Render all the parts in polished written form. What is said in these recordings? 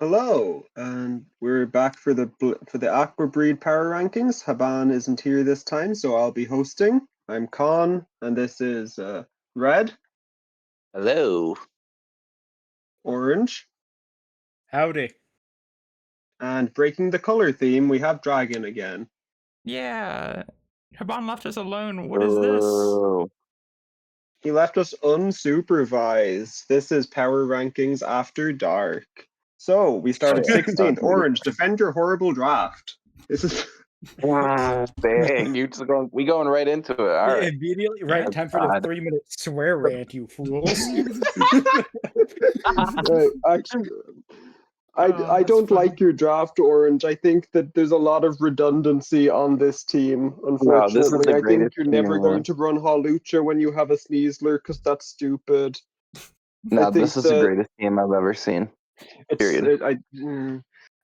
Hello, and we're back for the Aqua Breed Power Rankings. Haban isn't here this time, so I'll be hosting. I'm Con, and this is Red, Hello. Orange, Howdy. and breaking the color theme, we have Dragon again. Yeah. Haban left us alone. What is this? Oh, He left us unsupervised. This is Power Rankings After Dark. So we start at 16th. Orange, defend your horrible draft. This is dang, we going right into it. All right. Immediately, right? Yeah. Time for the God. 3-minute swear rant, you fools. Actually, I that's don't funny. like your draft, Orange. I think that there's a lot of redundancy on this team, unfortunately. this is the I think greatest you're never team. going to run Hawlucha when you have a Sneasler, because that's stupid. No, I think this is the greatest team I've ever seen. Period.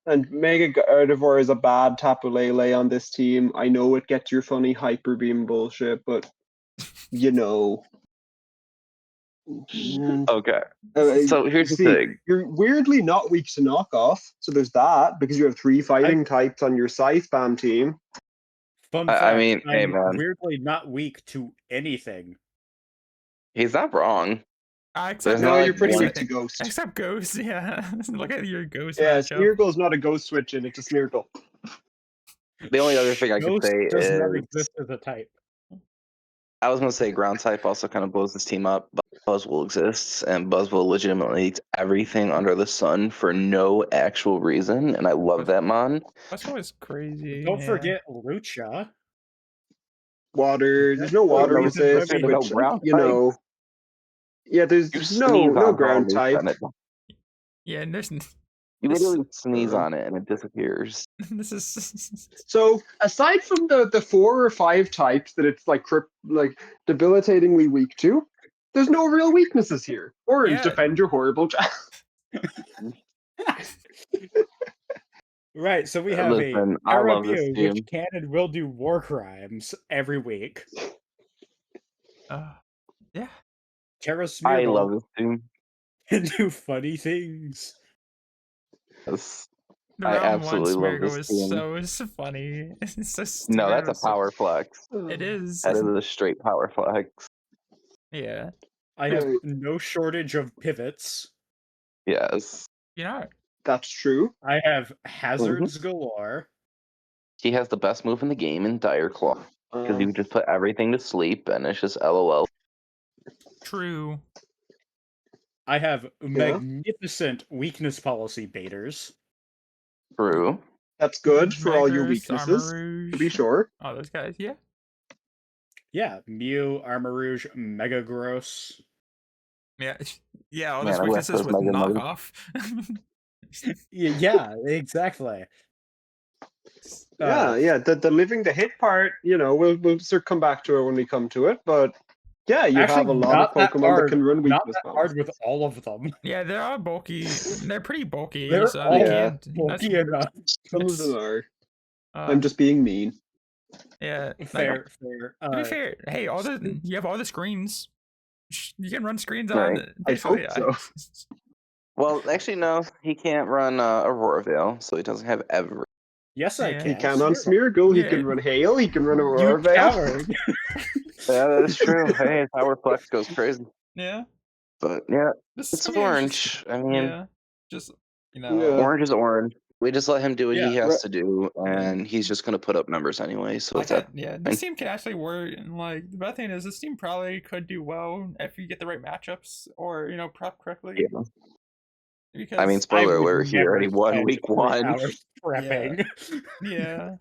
And Mega Gardevoir is a bad Tapu Lele on this team. I know it gets your funny Hyper Beam bullshit, but you know. Okay. So here's the thing. You're weirdly not weak to knockoff, so there's that, because you have 3 fighting types on your Scythe-Bam team. Fun fact, I mean, hey, I'm man. weirdly not weak to anything. He's not wrong. Except No, not you're pretty one- weak to Ghost. Except Ghost, yeah. Look at your Ghost Yeah, matchup. Smeargle's not a Ghost switch in, it's a Smeargle. The only other thing I could Ghost say does not is exist as a type. I was going to say ground type also kind of blows this team up, but Buzzwole exists, and Buzzwole legitimately eats everything under the sun for no actual reason, and I love that mon. That's always crazy. Don't forget Lucha. Water, there's no water no, resist, there's no which, ground you type. know. Yeah, You there's no sneeze on ground Hawlucha type. and it- Yeah, and there's You literally sneeze on it and it disappears. this is So aside from the 4 or 5 types that it's like debilitatingly weak to, there's no real weaknesses here. Orange, Yeah. defend your horrible Right, so we have Listen, a I love this Mew, team. which can and will do war crimes every week. yeah. Terra I Smeargle love this team. can do funny things. Yes. The I round one absolutely love Smeargle this is team. so funny. It's so stupid. No, that's a power flex. It is. That is a straight power flex. Yeah. I have no shortage of pivots. Yes. You know. That's true. I have hazards galore. He has the best move in the game in Dire Claw. Because you just put everything to sleep and it's just LOL. True. I have magnificent weakness policy baiters. True. That's good for all your Megras, weaknesses, Armarouge. to be sure. Oh, those guys, yeah. Yeah, Mew, Armarouge, Mega Gross. Yeah, all Man, those I left weaknesses those with Mega moves. knockoff. Yeah, exactly. Yeah. The living the hit part, we'll sort of come back to it when we come to it, but yeah, you Actually, have a lot of Pokemon that can run not weakness that hard with all of them. Yeah, they are bulky. They're pretty bulky. They're so all they can't. bulky enough. Some of them are. Uh, I'm just being mean. Yeah. Fair. To be fair, hey, you have all the screens. You can run screens on. Right. I hope so. Well, actually, no. He can't run Aurora Veil, so he doesn't have every. Yes, I Yeah. can. He can on Smeargle, he Yeah. can run Hail, he can run You Aurora Veil. coward. Yeah, that is true. Hey, his power flex goes crazy. Yeah. But yeah, This it's game is orange. I mean, yeah. Just Yeah. orange is orange. We just let him do what he Yeah, has to do, and he's just gonna put up numbers anyway. So it's this team can actually work. And like the bad thing is, this team probably could do well if you get the right matchups or prep correctly. Yeah. Because I mean, spoiler alert, he already won week 1. Hours prepping. Yeah.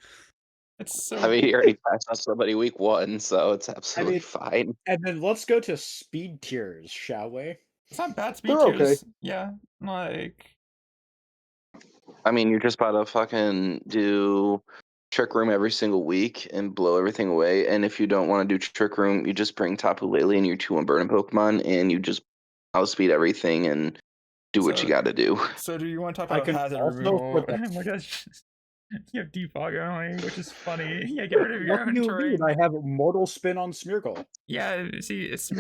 It's so. I mean, he already passed on somebody week 1, so it's absolutely fine. And then let's go to speed tiers, shall we? It's not bad speed They're tiers. okay. Yeah, like. I mean, you're just about to fucking do Trick Room every single week and blow everything away. And if you don't want to do Trick Room, you just bring Tapu Lele and your 2 Unburden Pokemon, and you just outspeed everything and do what you got to do. So do you want to talk about hazard removal? Oh my gosh. You have defog only, which is funny. Yeah, get rid of your What own do you terrain. mean? I have Mortal Spin on Smeargle. Yeah, see, it's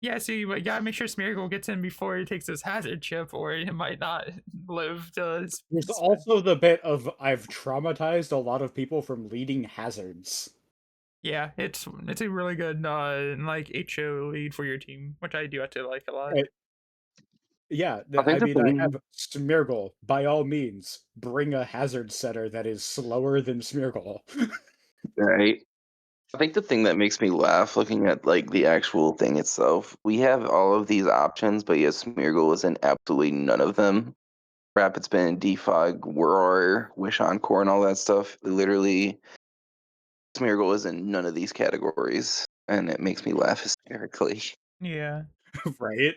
Yeah, see, but you gotta make sure Smeargle gets in before he takes his hazard chip, or he might not live to. There's also the bit of I've traumatized a lot of people from leading hazards. Yeah, it's a really good like HO lead for your team, which I do have to like a lot. Yeah, I think I the mean, I thing, have Smeargle. By all means, bring a hazard setter that is slower than Smeargle. right? I think the thing that makes me laugh looking at like the actual thing itself, we have all of these options, but yet Smeargle is in absolutely none of them. Rapid Spin, Defog, Roar, Wish Encore, and all that stuff. Literally, Smeargle is in none of these categories, and it makes me laugh hysterically. Yeah. Right?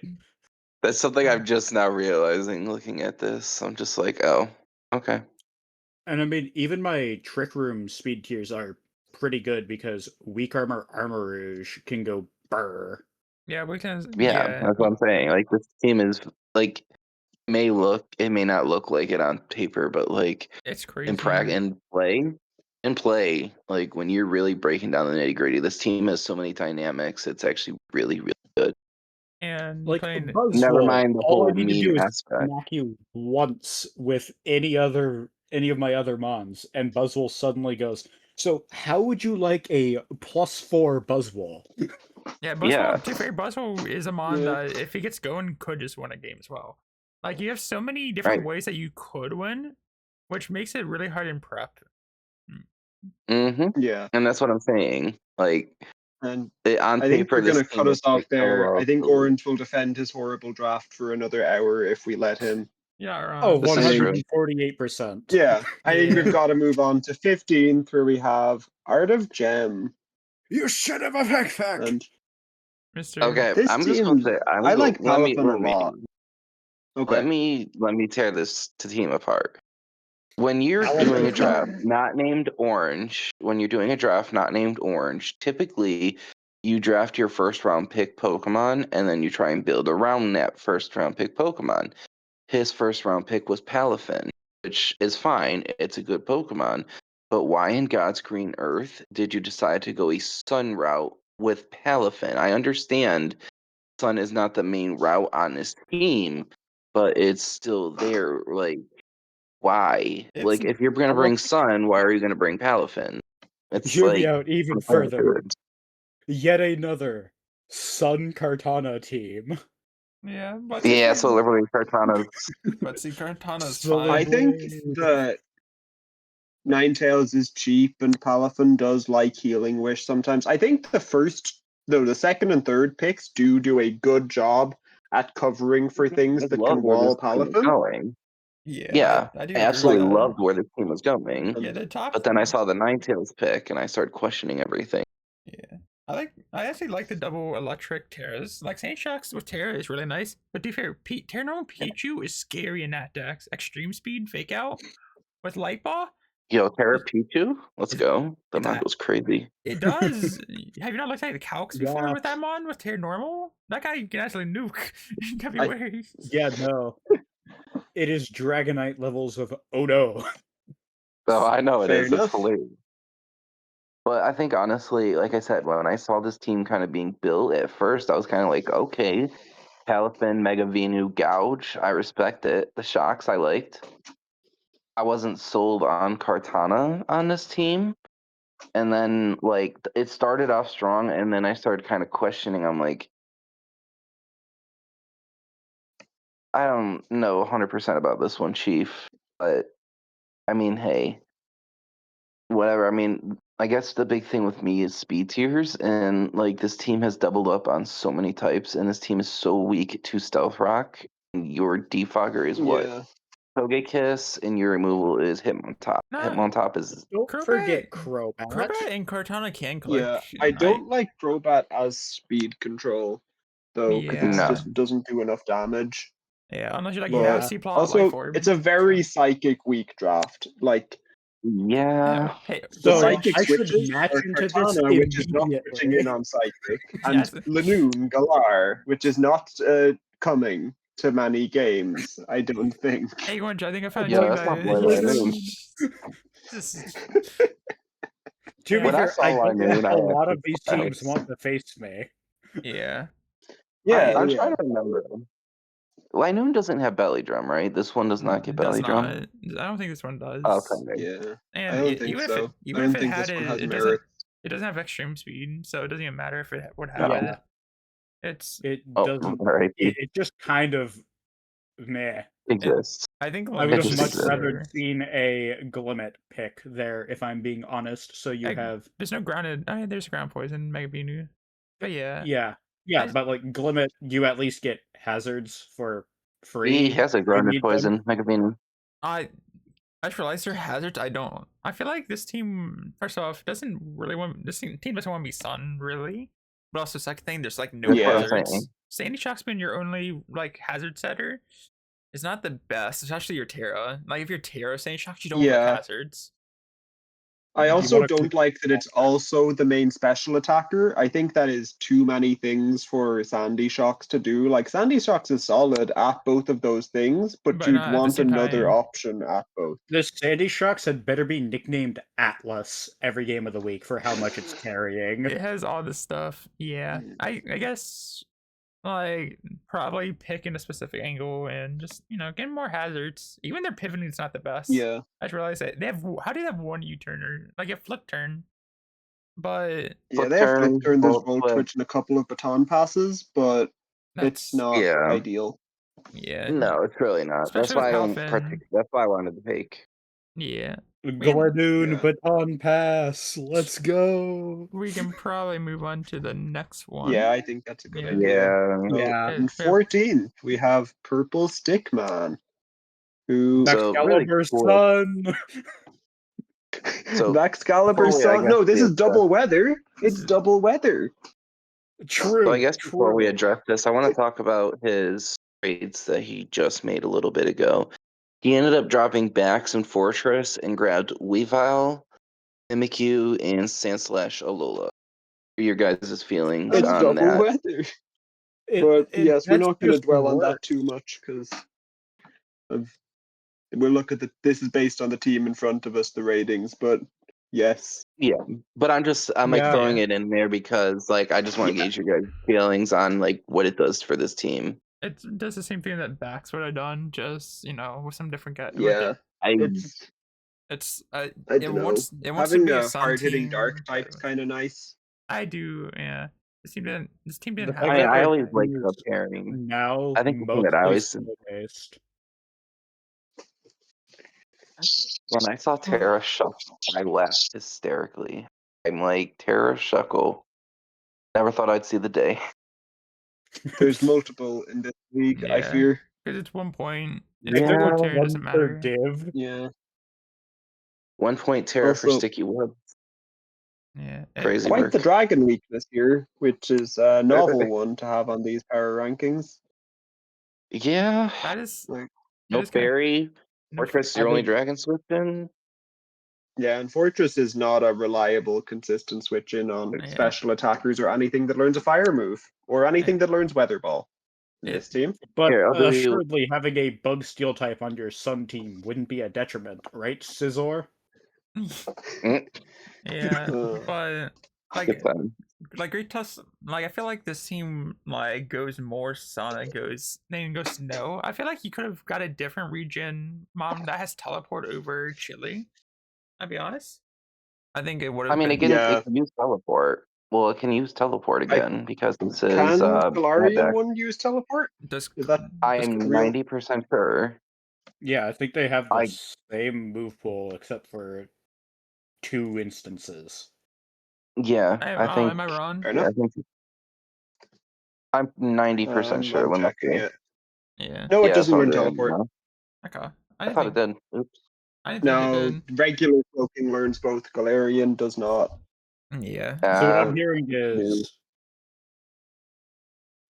That's something I'm just now realizing looking at this. I'm just like, oh, okay. And I mean, even my Trick Room speed tiers are pretty good because Weak Armor Armor Rouge can go burr. Yeah, we can. Yeah, Yeah, that's what I'm saying. Like this team is like it may not look like it on paper, but like it's in crazy. play, like when you're really breaking down the nitty gritty, this team has so many dynamics. It's actually really, really good. And Like playing. Never Buzzwole, mind the all I whole need to meme do is aspect. smack you once with any of my other mons, and Buzzwole suddenly goes, so how would you like a +4 Buzzwole? Yeah, Yeah, Buzzwole. To be fair, Buzzwole is a mon Yeah. that if he gets going, could just win a game as well. Like you have so many different right. ways that you could win, which makes it really hard in prep. Yeah. And that's what I'm saying. Like And on I think paper, we're this gonna team cut us looks off like so there. I think relatively. Orange will defend his horrible draft for another hour if we let him. Yeah. Oh, This is true. 148%. Yeah, I think we've Yeah. got to move on to 15th, where we have Art of Gem. You should have a backpack! And Mr. Okay, this I'm just gonna team, say I like let me Palafin a lot. Okay. let me tear this team apart. When you're doing a Palafin. draft not named Orange, typically you draft your first round pick Pokemon and then you try and build around that first round pick Pokemon. His first round pick was Palafin, which is fine. It's a good Pokemon. But why in God's green earth did you decide to go a Sun route with Palafin? I understand Sun is not the main route on this team, but it's still there. Like, why? It's Like, if you're gonna bring Sun, why are you gonna bring Palafin? It's Hear me like out even further. Yet another Sun Kartana team. yeah, but yeah. So literally, Kartana's but see, Kartana's So I fine. think that Ninetales is cheap and Palafin does like Healing Wish sometimes. I think the second and third picks do a good job at covering for things I that love can where this wall team is Palafin. going. Yeah, Yeah, I do I agree with absolutely Like, that. loved where this team was going. Yeah, the top. But then I saw the Ninetales pick, and I started questioning everything. Yeah. I actually like the double electric Terras. Like Saint Shocks with Terra is really nice. But to be fair, Terra normal Pichu is scary in that dex. Extreme speed, fake out with light ball. Yo, Terra Pichu, let's It's go. The it's mon a goes crazy. it does. Have you not looked at the calcs before Yeah, with that mon with Terra normal? That guy can actually nuke in I, WA. yeah, no. It is Dragonite levels of oh no. So I know it fair is. It's enough. hilarious. But I think honestly, like I said, when I saw this team kind of being built at first, I was kind of like, okay, Palafin, Mega Venu, Gouge. I respect it. The shocks I liked. I wasn't sold on Kartana on this team. And then like it started off strong and then I started kind of questioning. I'm like, I don't know 100% about this one, Chief. But I mean, hey, whatever. I mean, I guess the big thing with me is speed tiers, and like this team has doubled up on so many types, and this team is so weak to Stealth Rock. Your defogger is what? Yeah. Togekiss, and your removal is Hitmontop. Nah, Hitmontop is Don't Crobat, forget Crobat. Crobat and Cortana can Yeah. click. I don't like Crobat as speed control, though, because it Yeah, no. just doesn't do enough damage. yeah. Unless you like But Yeah. nasty plot life also, orb. it's a very psychic weak draft. Like, Yeah. Yeah. Hey, the So psychic I should switches match are into this Cortana, which is not switching in immediately. on psychic, yeah. and Lanoon Galar, which is not coming to many games, I don't think. Hey, Orange, I think I found a Yeah, team that's not that Lanoon. just To be When I fair, saw I get that Lanoon, a I lot actually of these thought I teams was want to face me. yeah. Yeah, I'm yeah. trying to remember. Linoon doesn't have belly drum, right? This one does not get It does belly drum. not. I don't think this one does. Okay. Yeah. And I don't think even if so. it, I even don't if it think had this one it, has it doesn't. merit. It doesn't have extreme speed, so it doesn't even matter if it would have No. Yeah. it. It's. It Oh, doesn't. right. It just kind of meh. Exists. I think I would It have just much exists. rather seen a Glimmet pick there, if I'm being honest. So you have There's no grounded. I mean, there's ground poison, Mega Beanu. But yeah, yeah, I- but like Glimmet, you at least get hazards for free. He has a if you grounded need them. poison. Mega Bean. I just realized their hazards. I don't. I feel like this team, first off, doesn't really want. This team doesn't want to be Sun, really. But also, second thing, there's like no That's what I'm hazards. saying. Sandy Shock's been your only like hazard setter. It's not the best, especially your Terra. Like if you're Terra Sandy Shocks, you don't Yeah. like hazards. I You also wanna don't like that it's also the main special attacker. I think that is too many things for Sandy Shocks to do. Like Sandy Shocks is solid at both of those things, but But you'd not at the want same another time. option at both. This Sandy Shocks had better be nicknamed Atlas every game of the week for how much it's carrying. It has all this stuff. Yeah, I guess like probably picking a specific angle and just getting more hazards. Even their pivoting is not the best. Yeah. I just realized that they have. How do they have one U-turn or like a flip turn? But Yeah, they have flip turn, there's Volt Volt Flip. Twitch and a couple of baton passes, but it's that's not Yeah. ideal. yeah. No, it's really not. That's Especially why I with don't Puffin. That's why I wanted to take. Yeah, Glardoon Yeah. Baton Pass. Let's go. we can probably move on to the next one. Yeah, I think that's a good Yeah. idea. Yeah. So, Yeah. in We have- 14th, we have Purple Stickman, who So, really Excalibur's cool. son. So, Excalibur's before we, I son. guess, No, this we is double weather. This It's is- double weather. True. So I guess before we true. address this, I want to talk about his trades that he just made a little bit ago. He ended up dropping Bax and Fortress and grabbed Weavile, Mimikyu, and Sandslash Alola. What are your guys' feelings It's on double that? weather. But yes, we're that's not going to just dwell on work. that too much because we'll look at this is based on the team in front of us, the ratings. But yes, Yeah, but I'm like Yeah. throwing it in there because like I just want to gauge your guys' feelings on like what it does for this team. It does the same thing that Bax would have done, just with some different guy. yeah, It's I it don't know. wants to Having be a a Sun hard-hitting team, dark but type's kind of nice. I do. Yeah, this team didn't. This team didn't The have. fact I that their always like team the is pairing. now I think the thing that I mostly always snow based. when I saw Terra Shuckle, I laughed hysterically. I'm like, Terra Shuckle. Never thought I'd see the day. There's multiple in this league, I Yeah. fear. Because it's 1 point. I It's think 1 point it's tier. It one doesn't per matter. div. Yeah. 1 point Terra for Also- Sticky Web. Yeah. Crazy Quite work. the dragon week this year, which is a novel one to have on these power rankings. Yeah. That is. Like, No it is kinda- fairy. no Fortress, I your only think- dragon switching. yeah, and Fortress is not a reliable, consistent switch in on Yeah. special attackers or anything that learns a fire move or anything that learns weather ball in It- this team. But Here, I'll do you- assuredly, having a bug steel type on your Sun team wouldn't be a detriment, right, Scizor? Yeah. But like Good time. Great Tusk, like I feel like this team like goes more Sun than goes Snow. I feel like you could have got a different region mom that has teleport over Chile. I'll be honest. I think it would have. I mean, been, again, Yeah. it can use teleport. Well, it can use teleport again because this is Can Mad Galarian Deck. one use teleport? Does Is that I'm real? 90% sure. Yeah, I think they have the I- same move pool except for 2 instances. Yeah, I think. am I wrong? Fair Yeah, I enough. think. I'm 90% sure. I'm Let me checking see. it. Yeah. No, it Yeah, doesn't that's what learn I'm doing teleport. now. Okay. I thought it did. Oops. I didn't think No, it regular cloaking learns both. Galarian does not. did. Yeah. So what I'm Uh, hearing is...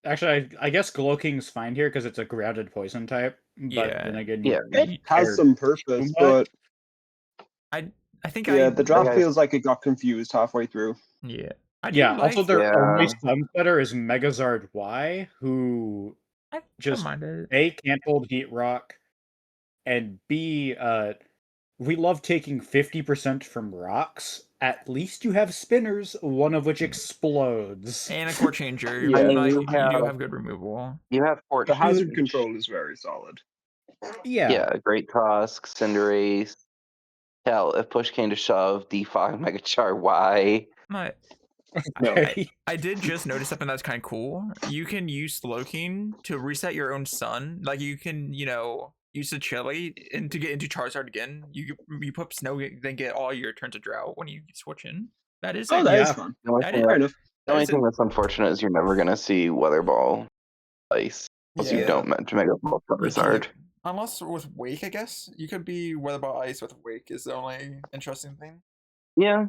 Actually, I guess Glowking's fine here because it's a grounded poison type. But Yeah. then again, Yeah. It has some purpose, but I think yeah, the draft guys- feels like it got confused halfway through. Yeah. I Yeah, do also like- their Yeah. only sunsetter is Megazard Y, who I don't just mind it. A, can't hold Heat Rock, and B, we love taking 50% from rocks, at least you have spinners, one of which explodes. And a core changer. Yeah. I mean, Like, you you do have- have good removal. You have Port The hazard control is very solid. Yeah, Great Tusk, Cinderace. Hell, if push came to shove, D5, Megachar, Y. My, No. I did just notice something that's kind of cool. You can use Slowking to reset your own sun. Like, you can, use the chili and to get into Charizard again. You put snow, then get all your turns of drought when you switch in. That is Oh, that is Yeah. fun. The only That thing, is- Fair enough. the only thing that's unfortunate is you're never going to see Weather Ball Ice. Unless you Yeah. don't meant to Mega Ball You Charizard. can't- unless with Wake, I guess. You could be Weather Ball Ice with Wake is the only interesting thing. Yeah,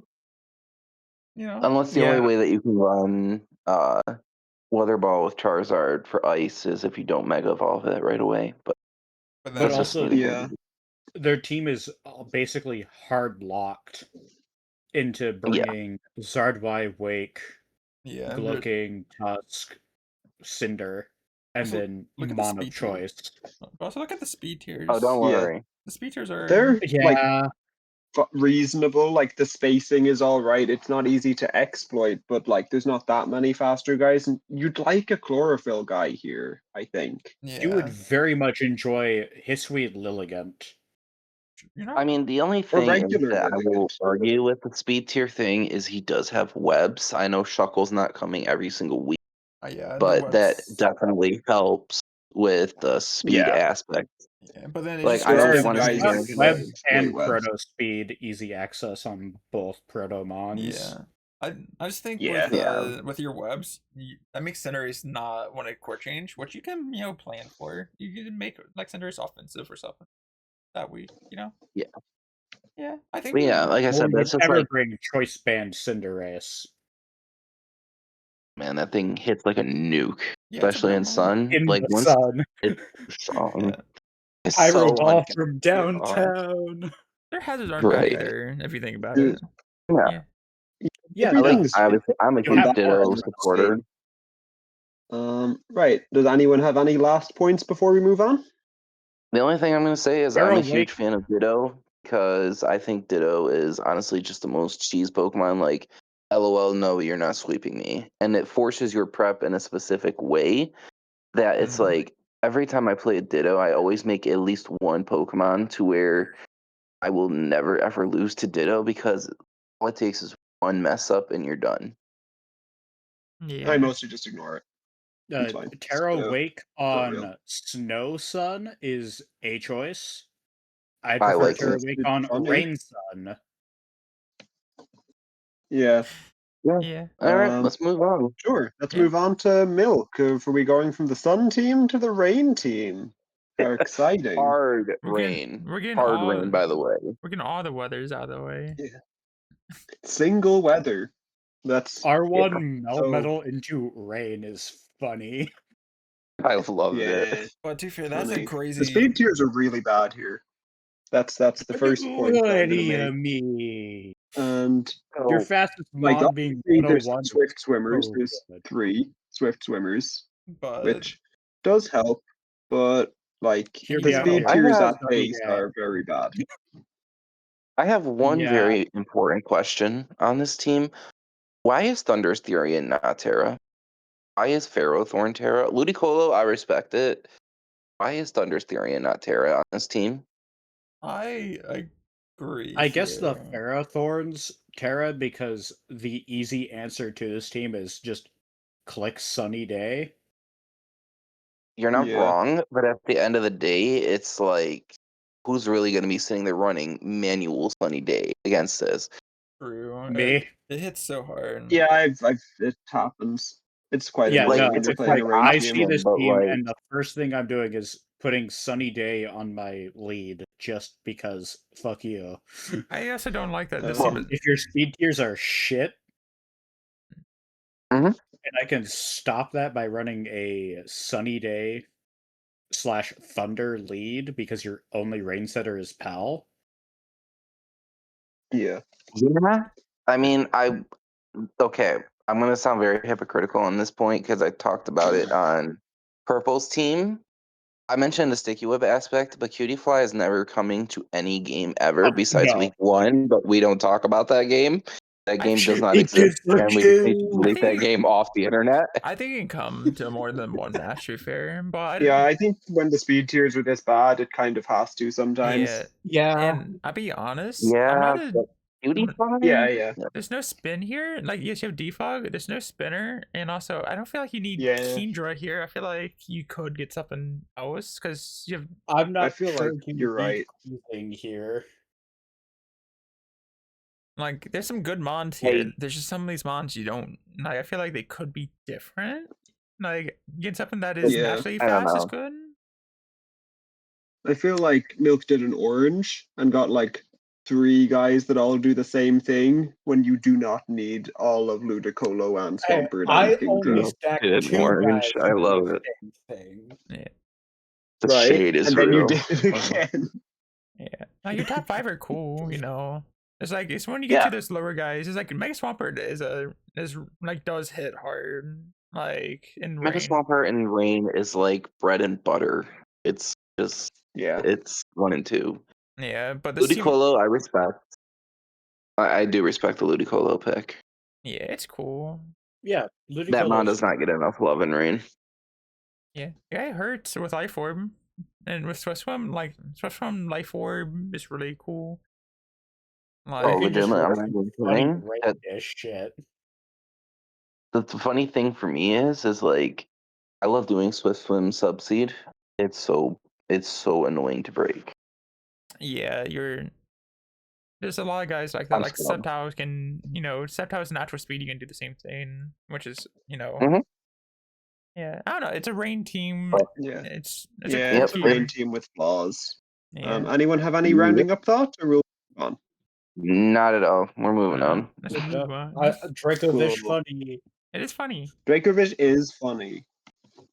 unless the Yeah. only way that you can run Weather Ball with Charizard for Ice is if you don't Mega Evolve it right away. But But But then also- Yeah. Their team is basically hard locked into bringing Zardwai, Wake, yeah, Glowking, Tusk, Cinder, and Also, then look at the Mono speed tier. Choice. but also look at the speed tiers. oh, don't Yeah. worry. The speed tiers are They're like Yeah, reasonable. Like the spacing is all right. It's not easy to exploit, but like there's not that many faster guys. And you'd like a chlorophyll guy here, I think. yeah. you would very much enjoy Hisuian Lilligant. I mean, the only thing is regular that I will Lilligant. argue with the speed tier thing is he does have webs. I know Shuckle's not coming every single week, Yeah, the but that webs- definitely helps with the speed Yeah. aspect. Yeah, but then it Like, just I There don't are want to guys see that him can Web exploit and webs. Proto Speed, easy access on both Proto Mons. Yeah. I just think Yeah. with your webs, that makes Cinderace not want a core change, which you can plan for. You can make like Cinderace offensive or something that week, Yeah. Yeah, I think. But yeah, like I No said, one that's would just ever like, bring Choice Band Cinderace. man, that thing hits like a nuke, Yeah, it's a especially in real- Sun. In Like the once sun. it's song, Yeah. it's Pyro so Ball un- from downtown. Their hazards aren't Right. bad either, if you think about Dude. it. Yeah. Yeah, I like. Everything's I'm a you huge have Ditto more supporter. right. Does anyone have any last points before we move on? The only thing I'm going to say is I'm Arrow a huge Lake- fan of Ditto because I think Ditto is honestly just the most cheese Pokemon. Like, LOL, no, you're not sweeping me. And it forces your prep in a specific way that it's Mhm. like every time I play a Ditto, I always make at least one Pokemon to where I will never ever lose to Ditto because all it takes is one mess up and you're done. Yeah. I mostly just ignore it. It's fine. Terra So, Wake real. on Snow Sun is a choice. I I prefer like Terra it. Wake It's on funny. Rain Sun. Yeah. Yeah. All right, Um, let's move on. Sure. Let's Yeah. move on to Milk. Are we going from the Sun team to the Rain team? How exciting. Hard We're rain. getting Hard all rain, by the way. we're getting all the weathers out of the way. Single weather. That's R1 so- Melmetal into Rain is funny. I loved yeah. it. But to be fair, that's funny. a crazy. The speed tiers are really bad here. That's the first point that I'm gonna make. Me. And Your So, fastest like mon being obviously there's 101. Swift swimmers. Oh, There's good. 3 Swift swimmers, But which does help, but like Hear the me out speed here. tiers I have- at base are very bad. I have one Yeah. very important question on this team. Why is Thunder's Theory and not Terra? Why is Ferrothorn Terra? Ludicolo, I respect it. Why is Thunder's Theory and not Terra on this team? I agree. I guess the here. Ferrothorns Terra because the easy answer to this team is just click Sunny Day. You're not Yeah. wrong, but at the end of the day, it's like, who's really going to be sitting there running manual Sunny Day against this? True. Me. It hits so hard. Yeah, it happens. It's quite Yeah, annoying no, when it's you're playing like a range I game. see this but, team like- and the first thing I'm doing is putting Sunny Day on my lead just because fuck you. I guess I don't like that. This Well, team is, If your speed tiers are shit, Mhm. and I can stop that by running a Sunny Day / Thunder lead because your only rain setter is Pal. Yeah. Yeah. I mean, okay, I'm going to sound very hypocritical on this point because I talked about it on Purple's team. I mentioned the sticky web aspect, but Cutie Fly is never coming to any game ever besides no. week 1, but we don't talk about that game. That game does not He exist, gets the and we just need to kill. delete that game off the internet. I think it can come to more than one match, to be fair. But Yeah, I think when the speed tiers are this bad, it kind of has to sometimes. yeah. Yeah. And I'll be honest, I'm Yeah, not a. but PewDiePie? Yeah. There's no spin here. Like, yes, you have defog. There's no spinner, and also I don't feel like you need Yeah. Kendra here. I feel like you could get something else because you have. I'm not feel sure like he you're would be right. anything here. Like, there's some good mons here. Hey. There's just some of these mons you don't like. I feel like they could be different. Like, getting something that is Yeah. naturally I don't fast is know. good. I feel like Milk did an orange and got like 3 guys that all do the same thing when you do not need all of Ludicolo and Hey, Swampert I and only Kingdra. stacked Did 2 orange. guys I to do love the it. same thing. Yeah, The Right? shade is and then real. you did it again. yeah. Like, your top 5 are cool. You know, it's like it's when you get Yeah. to those lower guys. It's like Mega Swampert is like does hit hard. Like in Mega rain. Swampert and Rain is like bread and butter. It's just, Yeah. it's 1 and 2. Yeah, but this team. Ludicolo, I respect. I do respect the Ludicolo pick. Yeah, it's cool. Yeah, That mon Ludicolo. does not get enough love in Rain. Yeah, it hurts with Life Orb, and with Swift Swim, like Swift Swim Life Orb is really cool. Like, Oh, You can just legitimately, I'm rip not even funny kidding. That- range shit. The funny thing for me is like, I love doing Swift Swim Subseed. It's so annoying to break. yeah, there's a lot of guys like that. I'm Like scum. Sceptiles can, Sceptiles natural speed, you can do the same thing, which is, Mhm. yeah. I don't know. It's a rain team. Oh. Yeah. It's Yeah, a cool it's a team. rain team with flaws. Yeah. Anyone have any Yeah. rounding up thoughts or we'll move on? Not at all. We're moving on. Let's Yeah. move on. Dracovish Cool. funny. It is funny. Dracovish is funny.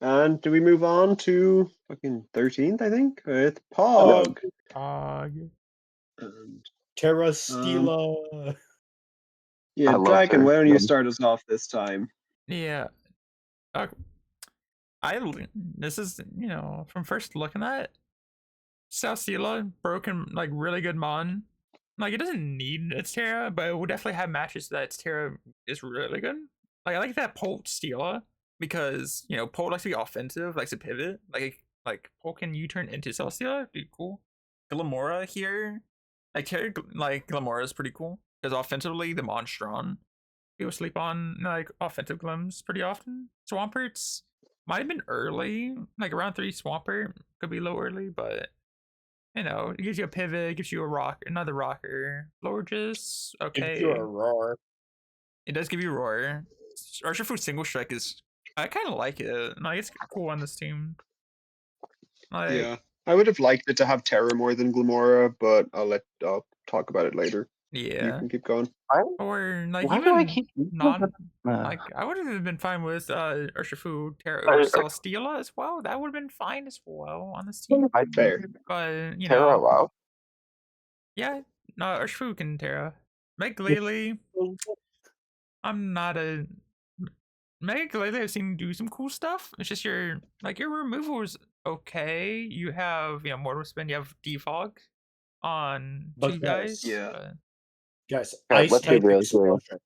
And do we move on to fucking 13th, I think? With Pog. Pog. And, Terra Stila. yeah, I love Dragon, why don't you Terra. start us off this time? Yeah. This is, from first looking at it, Salsila, broken, like, really good mon. Like, it doesn't need its Terra, but it will definitely have matches that its Terra is really good. Like, I like that Polt Stila because, Polt likes to be offensive, likes to pivot. Like Polt can U-turn into Celesteela, be cool. Glamora here, Terra, Glamora is pretty cool because offensively, the mon's strong. People sleep on, like, offensive glims pretty often. Swamperts might have been early, like around 3 Swampert. Could be a little early, but it gives you a pivot, it gives you another rocker. Florges, okay. Gives you a roar. It does give you roar. Urshifu single strike is, I kind of like it. Like, it's cool on this team. Like, Yeah. I would have liked it to have Terra more than Glamora, but I'll talk about it later. You yeah. can keep going. Or like Why do I even keep like I would have been fine with Urshifu Terra Uh, or Celesteela as well. That would have been fine as well on this team. Fair. But Terra WoW? yeah, no, Urshifu can Terra. Meg Lily, I'm not a Meg Lily. I've seen do some cool stuff. It's just your removal is okay. You have Mortal Spin, you have Defog on But 2 guys. Yeah. But Guys, Okay, Ice let's be type real here. explosion.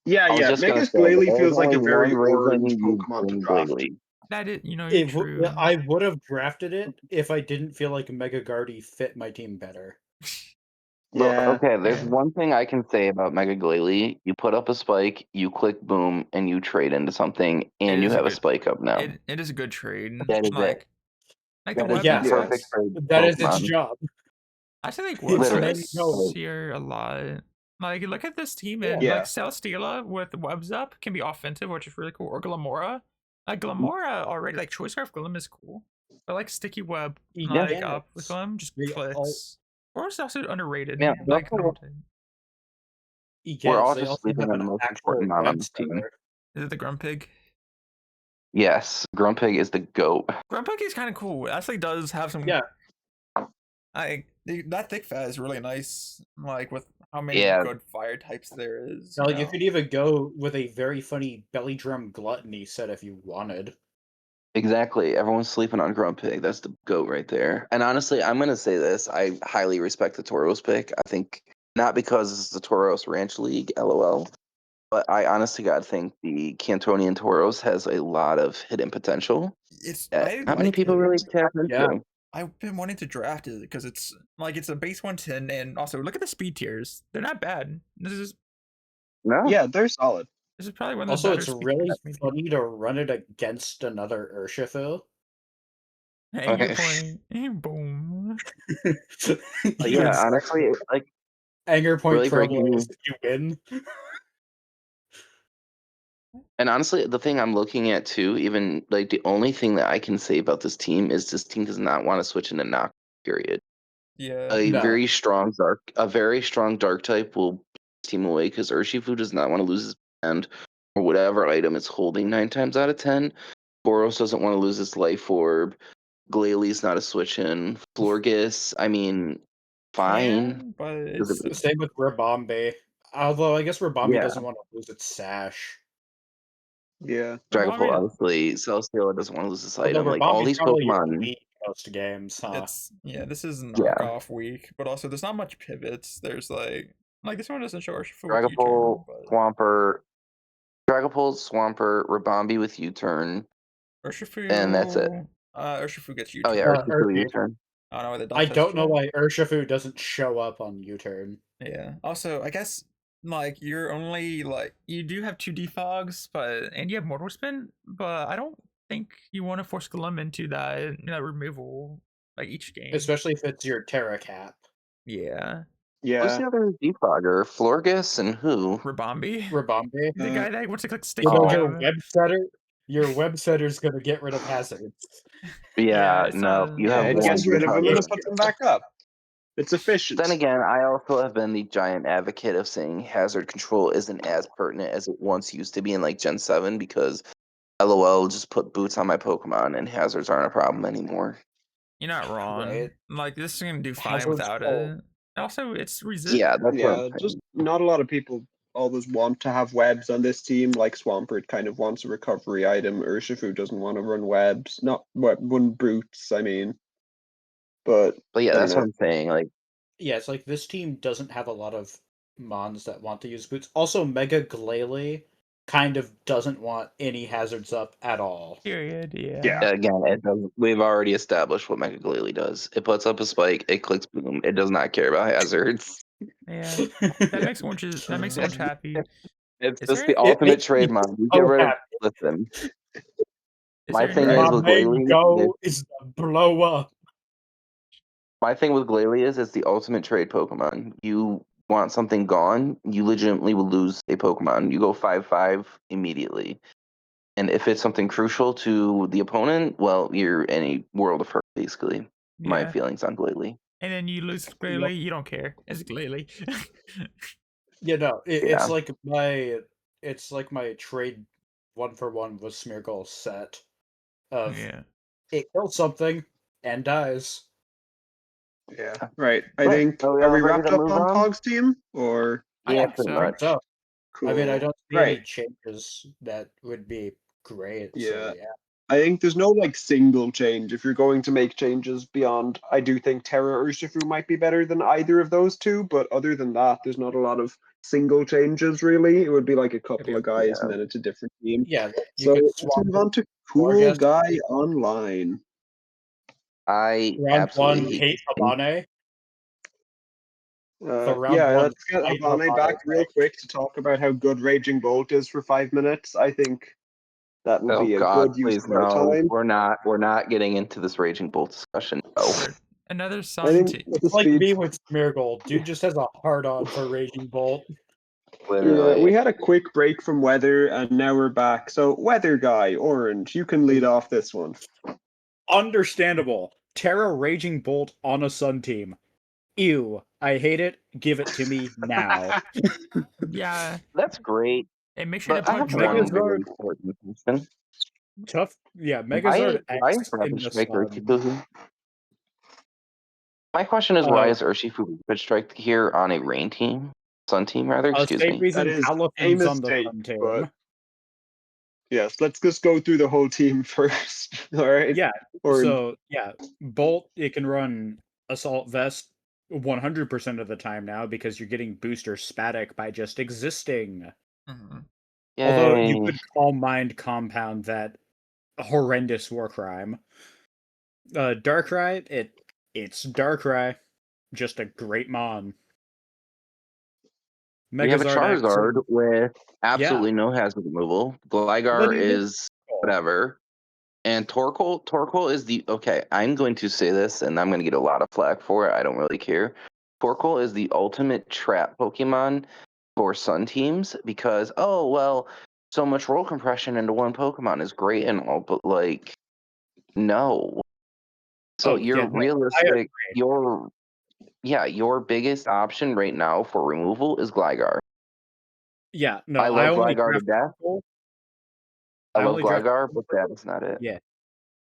Yeah, I was yeah. just gonna Megas say, Glalie there's feels like a only very one orange reason you Pokemon to bring draft. Glalie. that is, you're true. I would have drafted it if I didn't feel like Mega Guardy fit my team better. Look, Yeah. okay, there's one thing I can say about Mega Glalie. You put up a spike, you click boom, and you trade into something, and you is a have a good- spike up now. It is a good trade. That is it. Like the That is web Yeah. the perfect trade. That is its Pokemon. job. I actually like It's web Literally. no- here a lot. Like, look at this team, and Yeah. like Celesteela with webs up can be offensive, which is really cool. Or Glamora. Like Glamora already, like Choice Scarf Glim is cool. But like Sticky Web, like Yes. up with Glim, just They all- clicks. Or it's also underrated. Yeah, Like that's all. Yes, We're all they just also sleeping have on an the most actual important mod on web this team. starter. is it the Grumpig? Yes, Grumpig is the GOAT. Grumpig is kind of cool. It actually does have some. Yeah. That thick fat is really nice. Like with how many Yeah. good fire types there is. Now, like, you could even go with a very funny belly drum gluttony set if you wanted. Exactly. Everyone's sleeping on Grumpig. That's the GOAT right there. And honestly, I'm gonna say this. I highly respect the Tauros pick. I think Not because this is the Tauros Ranch League, LOL. But I honestly God think the Cantonian Tauros has a lot of hidden potential that not many people really tap into. Yeah. I've been wanting to draft it because it's like it's a base 110, and also look at the speed tiers. They're not bad. No. Yeah, they're solid. This is probably one of the Also, better it's speed really tiers, maybe. funny to run it against another Urshifu. Anger Okay. point. Boom. But yeah, honestly, like Anger point really breaking Trailblaze, you win. and honestly, the thing I'm looking at too, even like the only thing that I can say about this team is this team does not want to switch into knock period. Yeah. A No. very strong dark type will put this team away because Urshifu does not want to lose his band or whatever item it's holding 9 times out of 10. Boros doesn't want to lose his life orb. Glalie not a switch in. Florges, I mean, fine. Yeah, but Because it's Same with Rabombe. Although I guess Rabombe Yeah. doesn't want to lose its sash. Yeah. Dragapult, Rabombe- obviously, Celesteela doesn't want to lose this Although item. Like all Rabombe's these probably your Pokemon, lead most games, huh? it's this is knockoff week, but also there's not much pivots. There's like this one doesn't show Urshifu with U-turn, Dragapult, but Swampert, Rabombe with U-turn, Urshifu and that's it. Urshifu gets Oh U-turn. yeah, Urshifu Urshifu. U-turn. I don't know why the I dog don't know test why Urshifu doesn't show up on U-turn. Yeah. Also, I guess like you're only like you do have 2 defogs, and you have Mortal Spin, but I don't think you want to force Glum into that removal like each game. Especially if it's your Terra Cap. Yeah. Who's Yeah. the other defogger? Florges and who? Rabombe. Rabombe. The guy that wants to click stick. You know, Oh. your web setter's gonna get rid of hazards. Yeah, it's no, you Yeah, have it one gets rid of them and it defogger. puts them back up. It's efficient. Then again, I also have been the giant advocate of saying hazard control isn't as pertinent as it once used to be in like Gen 7 because LOL just put boots on my Pokemon and hazards aren't a problem anymore. You're not wrong. Right. Like this is gonna do fine Hazards without fall. it. Also, it's resist. Yeah, that's what Yeah, I'm saying. just not a lot of people always want to have webs on this team. Like Swampert kind of wants a recovery item. Urshifu doesn't want to run webs. Not run brutes, I mean. But But yeah, I don't that's what know. I'm saying. Like, Yeah, it's like this team doesn't have a lot of mons that want to use boots. Also, Mega Glalie kind of doesn't want any hazards up at all. Period. Yeah. again, we've already established what Mega Glalie does. It puts up a spike, it clicks boom. It does not care about hazards. Yeah. That makes Orange happy. It's Is just there the any- ultimate trade mod. You get rid of. Listen, Is my there thing any- is My with main Glalie. goal is to blow up. My thing with Glalie is it's the ultimate trade Pokemon. You want something gone, you legitimately will lose a Pokemon. You go 5-5 immediately. And if it's something crucial to the opponent, well, you're in a world of hurt, basically. My Yeah. feelings on Glalie. And then you lose Glalie, you don't care. It's Glalie. You know, Yeah. it's like my trade 1-for-1 with Smeargle set of yeah. it kills something and dies. Yeah. Right. I Right. think Are we are all we ready wrapped to up move on on? Pog's team? Or Yeah, I pretty think much. so. cool. I mean, I don't see Right. any changes that would be great. Yeah. So yeah. I think there's no like single change. If you're going to make changes beyond, I do think Terra Urshifu might be better than either of those two, but other than that, there's not a lot of single changes really. It would be like a couple of guys and then it's a different team. Yeah, like you So could let's swap move on to Cool Florges. Guy Online. round I one absolutely hate Abane. So round Yeah, one, let's get hate Abane back real quick to talk about how good Raging Bolt is for 5 minutes. I think that would Oh be a God, good use please of our no. time. We're not getting into this Raging Bolt discussion. No. Another I Sun think team. with the It's like speed. me with Smeargle. Dude just has a hard on for Raging Bolt. Literally. Yeah, we had a quick break from weather and now we're back. So, weather guy, Orange, you can lead off this one. Understandable. Terra Raging Bolt on a Sun team. Ew. I hate it. Give it to me now. Yeah. That's great. And make sure to But I put have one Megazord. really important question. Tough. Yeah, Why Megazord is X in Rapid the Strike Sun. Urshifu? My question is why is Urshifu Rapid Strike here on a rain team? Sun team rather, excuse Same me. reason That is a Halafin's on the mistake, Sun team. but yes, let's just go through the whole team first. All right. Yeah. Orange. So yeah, Bolt, it can run Assault Vest 100% of the time now because you're getting booster spatic by just existing. Mhm. Although you Yay. could Calm Mind compound that horrendous war crime. Darkrai, it's Darkrai, just a great mon. We have a Megazord X Charizard and with absolutely no hazard removal. Gligar But even is whatever. And Torkoal is the okay. I'm going to say this, and I'm going to get a lot of flack for it. I don't really care. Torkoal is the ultimate trap Pokemon for Sun teams because so much roll compression into one Pokemon is great and all, but like no. So Oh, yeah, you're no, I realistic. agree. Your biggest option right now for removal is Gligar. Yeah, no, I I love only Gligar to draft death. Torkoal. I I love only draft Gligar, but that is not it. Yeah.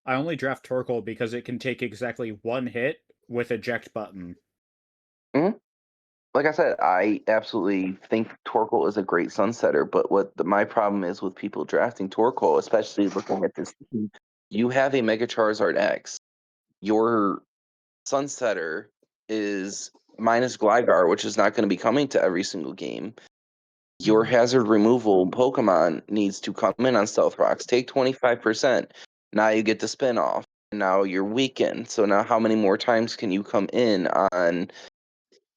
I only draft Torkoal because it can take exactly one hit with eject button. Like I said, I absolutely think Torkoal is a great sunsetter, but my problem is with people drafting Torkoal, especially looking at this team, you have a Mega Charizard X. Your sunsetter is minus Gligar, which is not going to be coming to every single game. Your hazard removal Pokemon needs to come in on Stealth Rocks, take 25%. Now you get the spin off. Now you're weakened. So now how many more times can you come in on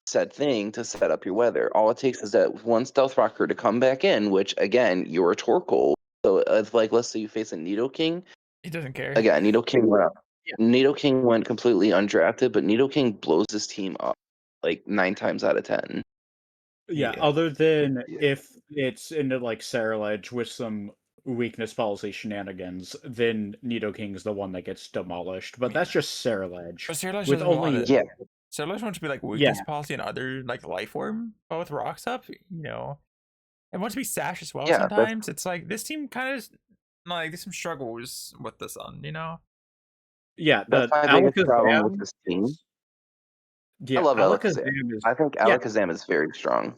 said thing to set up your weather? All it takes is that one Stealth Rocker to come back in, which again, you're a Torkoal. So it's like, let's say you face a Nidoking. He doesn't care. Again, Nidoking went up. Yeah. Nidoking went completely undrafted, but Nidoking blows his team up like 9 times out of 10. Yeah, Yeah. other than Yeah. if it's into like Saralege with some weakness policy shenanigans, then Nidoking's the one that gets demolished. But that's just Saralege. But Sirlosh With doesn't want only it. Yeah. Sirlosh wants to be like Yeah. weakness policy and other like life form, but with rocks up, you know. It wants to be Sash as well Yeah, sometimes. It's like this team kind of like there's some struggles with the Sun, you know? Yeah, that's the my biggest problem with Alakazam this team. is I yeah, love Alakazam. Alakazam is I think yeah, Alakazam is very strong.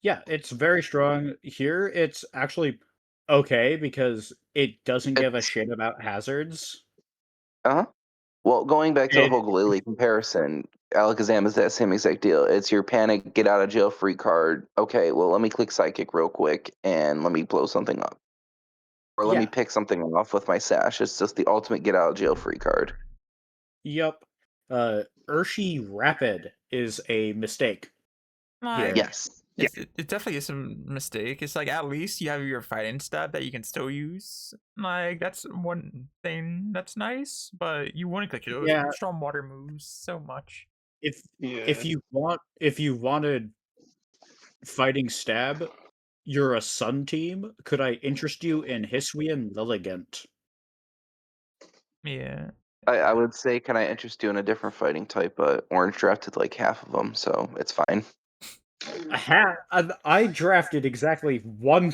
yeah, it's very strong. Here it's actually okay because it doesn't give a It's shit about hazards. uh-huh. Well, going back to the It whole Galili comparison, Alakazam is that same exact deal. It's your panic, get out of jail free card. Okay, well, let me click Psychic real quick and let me blow something up. Or let me yeah, pick something off with my sash. It's just the ultimate get out of jail free card. yep. Urshi Rapid is a mistake here. Like Yes. it definitely is a mistake. It's like at least you have your fighting stat that you can still use. Like that's one thing that's nice, but you want to click those Yeah, strong water moves so much. if Yeah. if you wanted fighting stab, you're a Sun team. Could I interest you in Hisuian Lilligant? Yeah. I would say, can I interest you in a different fighting type? But Orange drafted like half of them, so it's fine. I drafted exactly 30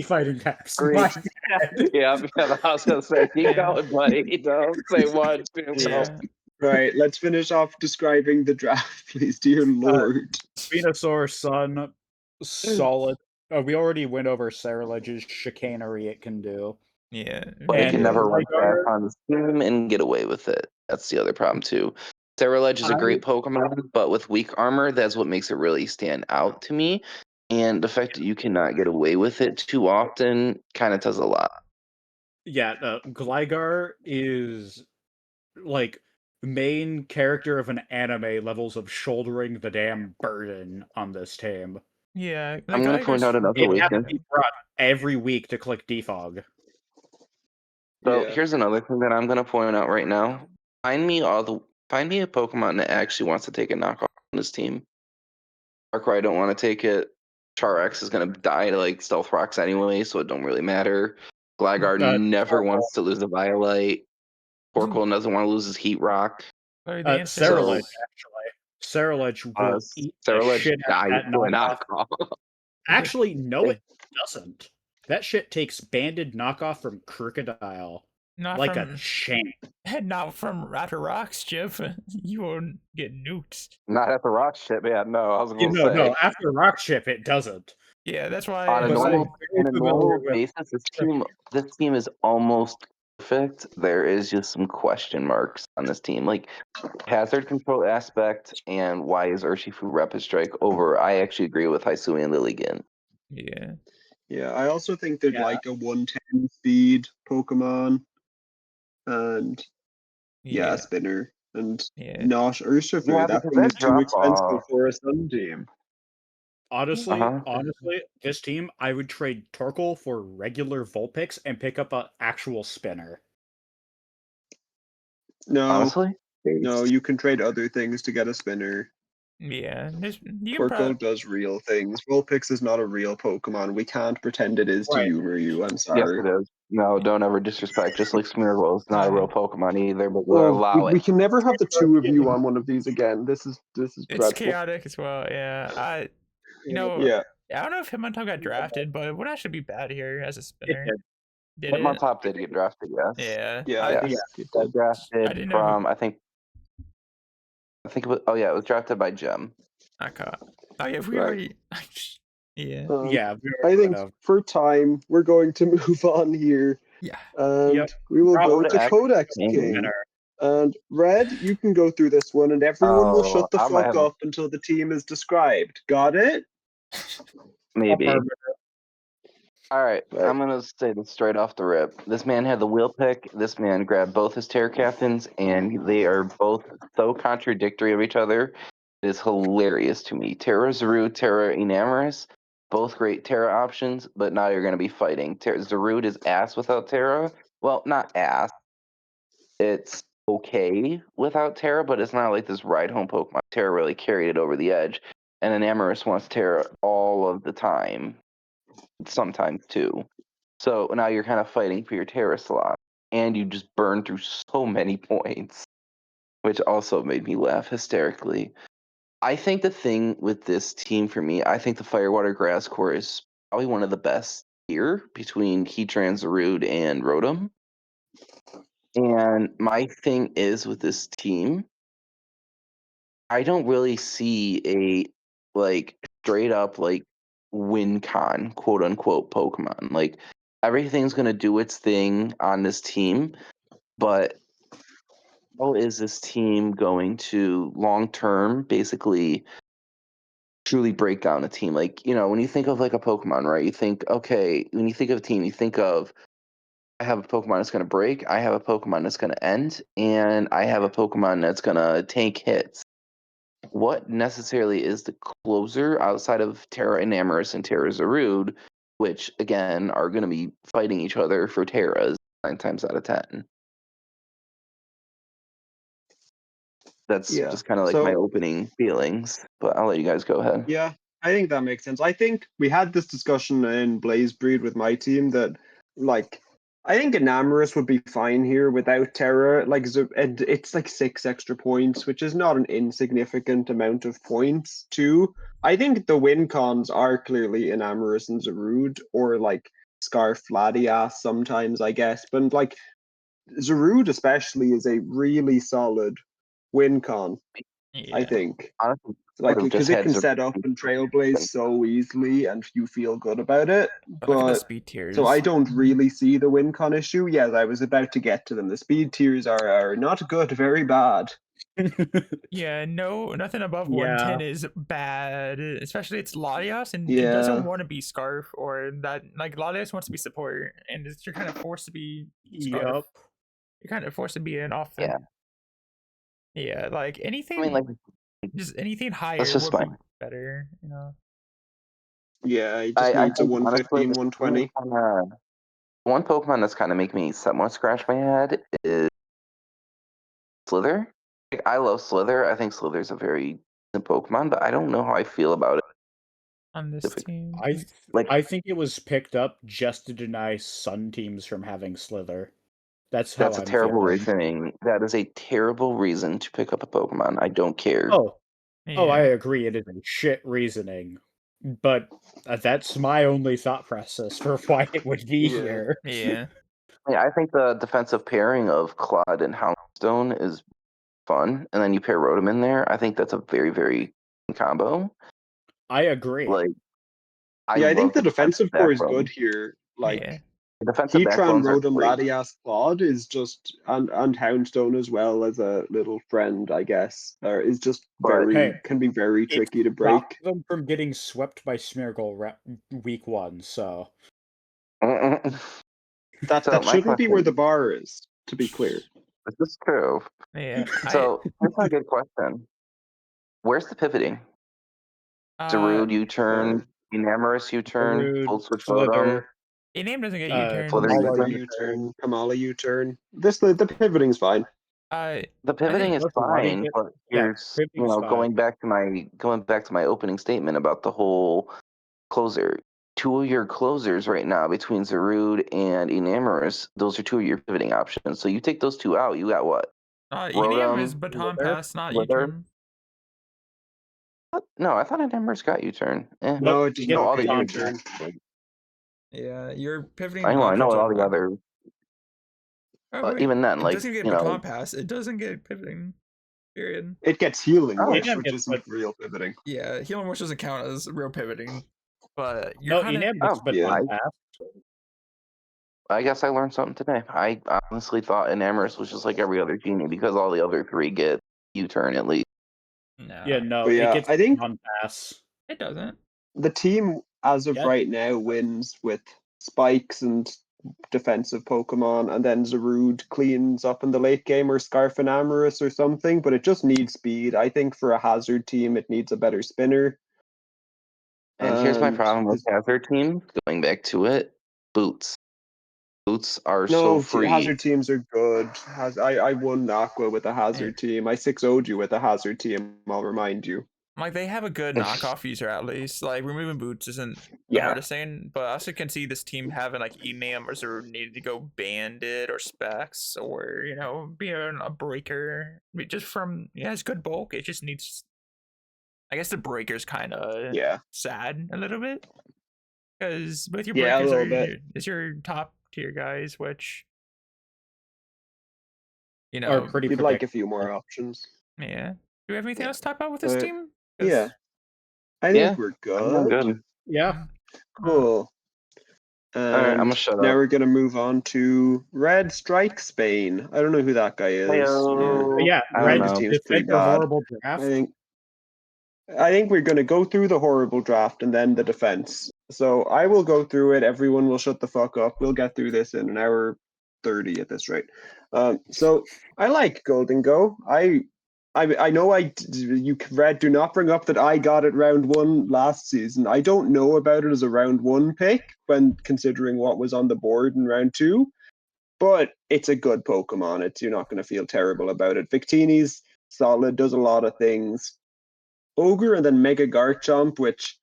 fighting types. Great. My bad. Yeah, I was gonna say, keep Yeah. going, buddy. Don't say one, two. Yeah. Right, let's finish off describing the draft, please, dear lord. Venusaur, Sun, solid. We already went over Saralage's chicanery it can do. Yeah. But it And can never run fast Gligar, on the team and get away with it. That's the other problem too. Saralege is a I great Pokemon, but with weak armor, that's what makes it really stand out to me. And the fact that you cannot get away with it too often kind of does a lot. Gligar is like main character of an anime levels of shouldering the damn burden on this team. Yeah. I'm Like going to point out another It has to weakness. be brought every week to click defog. So Yeah. here's another thing that I'm going to point out right now. Find me a Pokemon that actually wants to take a knockoff on this team. Darkrai don't want to take it. Char-X is going to die to like Stealth Rocks anyway, so it don't really matter. Gligar never wants to lose a Violite. Torkoal doesn't want to lose his Heat Rock. the answer Saralege, is actually. Saralege will eat the Saralege shit out dies of that to a knockoff. knockoff. Actually, no, it doesn't. That shit takes banded knockoff from Crocodile not like from a champ. not from Raptor Rocks, Chip. You won't get nuked. Not at the rock shit, man. No, I was You going to know, say. no, after Rock Chip, it doesn't. Yeah, that's why On a But it's I'm like normal very familiar with basis, this team is almost perfect, there is just some question marks on this team. Like hazard control aspect and why is Urshifu Rapid Strike over? I actually agree with Hisui and Lilligant. Yeah. Yeah, I also think they'd Yeah. like a 110 speed Pokemon and Yeah. spinner and Yeah. not Urshifu. Yeah, That because thing that is too drop expensive off. for a Sun team. Honestly, Uh-huh. this team, I would trade Torkoal for regular Vulpix and pick up an actual spinner. No, Honestly, no, you can trade other things to get a spinner. Yeah. You can Torkoal probably, does real things. Vulpix is not a real Pokemon. We can't pretend it is to Right. you or you. I'm yes, sorry. it is. No, don't ever disrespect. Just like Smeargle is not a real Pokemon either, but we'll Oh, allow we it. can never have the two of you on one of these again. This is it's dreadful. chaotic as well. Yeah. Yeah. I don't know if Hitmontop got drafted, but it would actually be bad here as a spinner. Did Hitmontop it? top did get drafted, yes. Yeah. Yeah, I Yes. think it Got did. drafted I didn't know who- from I think it was it was drafted by Gem. I caught. Oh yeah, we Right. already. Yeah. Yeah, I think for time we're going to move on here, Yeah. and Yep. we will go Codex to Codex King. King. And Red, you can go through this one, and everyone will shut the I might fuck have- up until the team is described. Got it? Maybe. All right, Right. I'm gonna say this straight off the rip. This man had the wheel pick. This man grabbed both his Terra captains, and they are both so contradictory of each other. It is hilarious to me. Terra Zarude, Terra Enamorous, both great Terra options, but now you're gonna be fighting. Zarude is ass without Terra. Well, not ass. It's okay without Terra, but it's not like this ride home Pokemon. Terra really carried it over the edge, and Enamorous wants Terra all of the time. Sometimes too. So now you're kind of fighting for your Terra slot, and you just burn through so many points, which also made me laugh hysterically. I think the thing with this team for me, I think the Firewater Grass Core is probably one of the best here between Heatran, Zarude, and Rotom. And my thing is with this team, I don't really see a straight up win con quote unquote Pokemon. Like everything's gonna do its thing on this team, but how is this team going to long term basically truly break down a team? Like, when you think of like a Pokemon, right? You think, okay, when you think of a team, you think of I have a Pokemon that's gonna break, I have a Pokemon that's gonna end, and I have a Pokemon that's gonna tank hits. What necessarily is the closer outside of Terra Enamorous and Terra Zarude, which again are going to be fighting each other for Terras 9 times out of 10. That's Yeah. just kind of like my opening feelings, but I'll let you guys go ahead. Yeah, I think that makes sense. I think we had this discussion in Blaze Breed with my team that, I think Enamorous would be fine here without Terra. And it's like 6 extra points, which is not an insignificant amount of points, too. I think the win cons are clearly Enamorous and Zarude, or Scarf Latias sometimes, I guess. But Zarude especially is a really solid win con, Yeah. I think. Honestly, would've Because just it had can Zarude set up and trailblaze so easily, and you feel good about it. But look at the But speed tiers. so I don't really see the win con issue. Yes, I was about to get to them. The speed tiers are not good, very bad. Yeah, nothing above 110 is bad. Especially it's Latias, and it doesn't want to be Scarf or that. Like Latias wants to be support, and you're kind of forced to be Scarf. Yep. You're kind of forced to be an offense. Yeah. Yeah, like anything. I mean, just anything higher just would be fine. better. Yeah, it just I needs a think, 115, honestly, 120. one Pokemon that's kind of making me somewhat scratch my head is Slither. I love Slither. I think Slither's a very decent Pokemon, but I don't know how I feel about it. On this team, I think it was picked up just to deny Sun teams from having Slither. That's how That's a I'm terrible feeling. reasoning. That is a terrible reason to pick up a Pokemon. I don't care. Oh, I agree. It is a shit reasoning, but that's my only thought process for why it would be here. Yeah. I think the defensive pairing of Claude and Houndstone is fun, and then you pair Rotom in there. I think that's a very, very good combo. I agree. Like, I think the defensive core is Rotom. good here. defensive Heatran, backbones are Rotom, great. Latias, Claude is just, and Houndstone as well as a little friend, I guess, is just But- Hey, can be very It tricky to stopped break. them from getting swept by Smeargle week 1, so... That So my shouldn't be where question- the bar is, to be clear. This is true. Yeah. So here's a good question. Where's the pivoting? Darude U-turn, Enamorous U-turn, Darude, Full Switch Slither, Rotom. A name doesn't get Slither U-turns. Kamala U-turn. U-turn, Kamala U-turn. The pivoting's fine. The pivoting is Listen, why do you fine, get- but yeah, here's pivoting's fine. going back to my opening statement about the whole closer. Two of your closers right now between Zarude and Enamorous, those are two of your pivoting options. So you take those two out, you got what? Enam is Rotom, baton Slither, pass, not Slither. U-turn. What? No, I thought Enamorous got U-turn. Nope, No, it does you get not all get the U-turn. Yeah, you're pivoting I know options what all are- the other. Oh, But wait, even then, it like doesn't get baton pass. It doesn't get pivoting. Period. It gets Healing Oh, Wish, Enam which gets isn't real pivoting. Yeah, healing wish doesn't count as real pivoting, but you're No, kind of Enam gets Oh, yeah. baton pass. I guess I learned something today. I honestly thought Enamorous was just like every other genie because all the other three get U-turn at least. no. Yeah, no, But it yeah, gets I think baton pass. It doesn't. the team as of Yeah. right now wins with spikes and defensive Pokemon, and then Zarude cleans up in the late game, or Scarf and Amorous or something, but it just needs speed. I think for a Hazard team, it needs a better spinner. And here's my problem with his- Hazard team. Going back to it, boots. Boots are No, so free. Hazard teams are good. I won Aqua with a Hazard team. I 6-0'd you with a Hazard team, I'll remind you. Like they have a good knockoff user at least. Like removing boots isn't the Yeah. hardest thing, but I also can see this team having like Enam or Zero needed to go Bandit or Specs or being a breaker. Just from it's good bulk. It just needs. I guess the breaker's kind of Yeah. sad a little bit because both your Yeah, a breakers little are bit. is your top tier guys, which Are pretty We'd like a predictable. few more options. yeah. Do we have anything Yeah. else to talk about with this team? 'Cause- Yeah. I Yeah, think we're I'm good. good. Yeah. Cool. right, I'm And gonna shut now up. we're gonna move on to Red Strike Spain. I don't know who that guy is. Heyo. Yeah, I don't Red know. Team's pretty defend your bad. horrible I draft. think we're gonna go through the horrible draft and then the defense. So I will go through it. Everyone will shut the fuck up. We'll get through this in an hour 30 at this rate. So I like Golden Go. I know you Red, do not bring up that I got it round 1 last season. I don't know about it as a round 1 pick when considering what was on the board in round 2, but it's a good Pokemon. You're not going to feel terrible about it. Victini's solid, does a lot of things. Ogre and then Mega Garchomp, which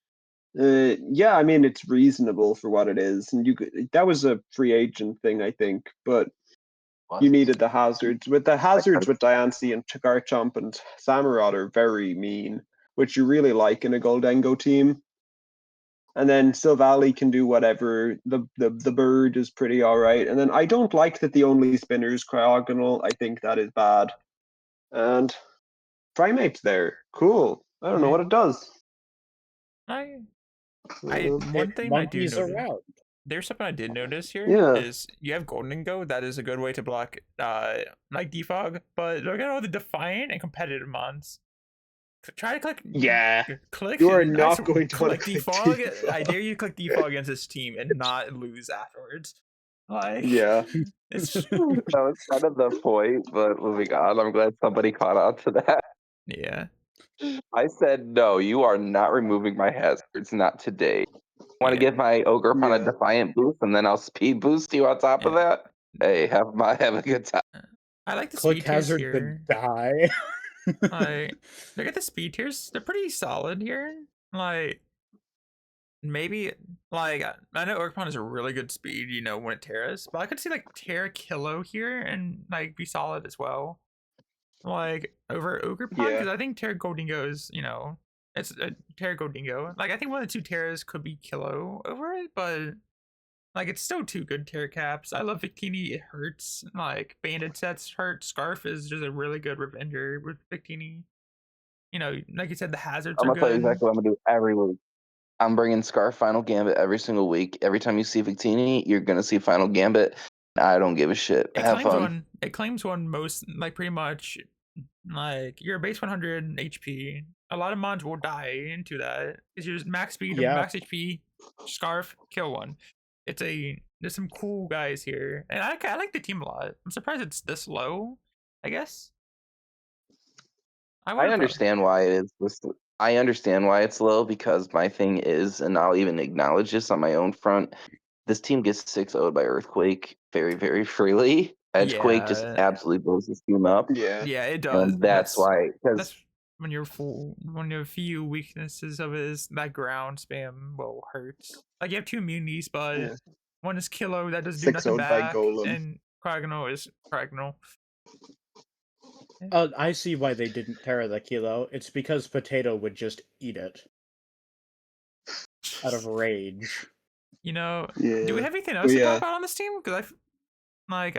I mean it's reasonable for what it is, and that was a free agent thing, I think, but What? you needed the hazards. With the hazards with Diancie and Garchomp and Samurott are very mean, which you really like in a Goldengo team. And then Silvally can do whatever. The bird is pretty alright. And then I don't like that the only spinner is Cryogonal. I think that is bad. And Primate's there. Cool. I don't know what it does. One thing I do Monkeys notice. around. There's something I did notice here is Yeah. you have Golden Go. That is a good way to block like defog, but look at all the defiant and competitive mons. Try to click. Yeah. Click. You are I not swear, going to wanna click click defog. defog. I dare you click defog against this team and not lose afterwards. Like Yeah. it's That was kind of the point, but moving on, I'm glad somebody caught on to that. yeah. I said, no, you are not removing my hazards, not today. Want to give my Ogre on a Yeah. Defiant boost, and then I'll speed boost you on top of that? Hey, have a good time. I like the Click speed tiers hazard here. to die. Like look at the speed tiers. They're pretty solid here. Like maybe like I know Orcpon is a really good speed, when it tears, but I could see like Terra Kilo here and like be solid as well. Like over Ogrepon, because Yeah. I think Terra Goldingo is, it's a Terra Goldingo. Like I think one of the two Terras could be Kilo over it, but like it's still two good Terra caps. I love Victini, it hurts. Like Banded sets hurt. Scarf is just a really good Revenger with Victini. Like you said, the hazards I'm are gonna tell you good. exactly what I'm gonna do every week. I'm bringing Scarf Final Gambit every single week. Every time you see Victini, you're gonna see Final Gambit. I don't give a shit. It Have claims fun. one. It claims one most like pretty much like you're base 100 HP. A lot of mons will die into that. It's just max speed, Yeah. max HP, Scarf, kill one. There's some cool guys here, and I like the team a lot. I'm surprised it's this low. I guess. I would've thought- understand why it is. I understand why it's low because my thing is, and I'll even acknowledge this on my own front. This team gets 6-0'd by Earthquake very, very freely. Edgequake just Yeah. absolutely blows this team up, Yeah. Yeah, it does. and that's why. Because That's when you're full. One of the few weaknesses of it is that ground spam will hurt. Like you have two immunities, but Yeah. one is Kilo that doesn't do nothing 6-0'd by back, Golem. and Cragno is Cragno. I see why they didn't Terra the Kilo. It's because Potato would just eat it out of rage. You know, Yeah. do we have anything else to Yeah. talk about on this team? Because I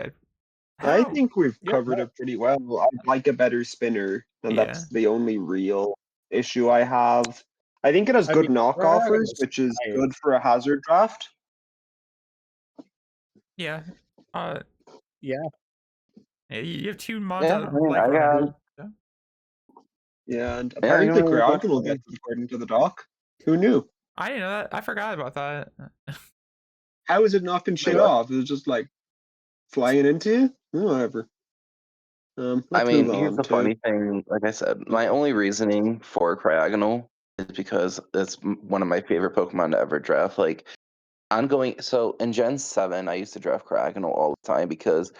how- think we've Yeah. covered it pretty well. I'd like a better spinner, and Yeah. that's the only real issue I have. I think it has I good mean, knock Dragon offers, is which is nice. good for a hazard draft. yeah, Yeah. you have two mons Yeah, out of I mean, like I got- 100. Yeah. Yeah, and Yeah, apparently anyone will Kragan will play. get it according to the doc. Who knew? I didn't know that. I forgot about that. How is it knocking shit what? off? Is it just like flying into you? Whatever. I Let's mean, move here's on the to funny thing. Like I said, my only reasoning for Cryogonal is because it's one of my favorite Pokemon to ever draft. Like, so in Gen 7, I used to draft Cryogonal all the time because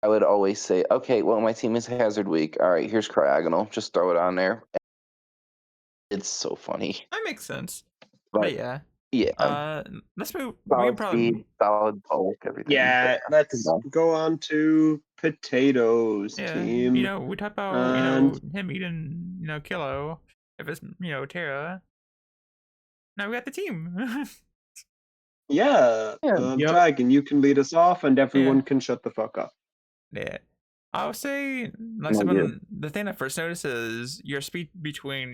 I would always say, okay, well, my team is Hazard Week. All right, here's Cryogonal. Just throw it on there. It's so funny. That makes sense. But But yeah. yeah, Let's move. We can solid probably speed, solid bulk, everything. Yeah, let's go on to Potatoes team. You know, we talked about him eating Kilo. If it's Terra. Now we got the team. Yeah, Yeah. Yep. Dragon, you can lead us off, and everyone Yeah. can shut the fuck up. Yeah. I would say like No, something. The thing I first noticed is your speed between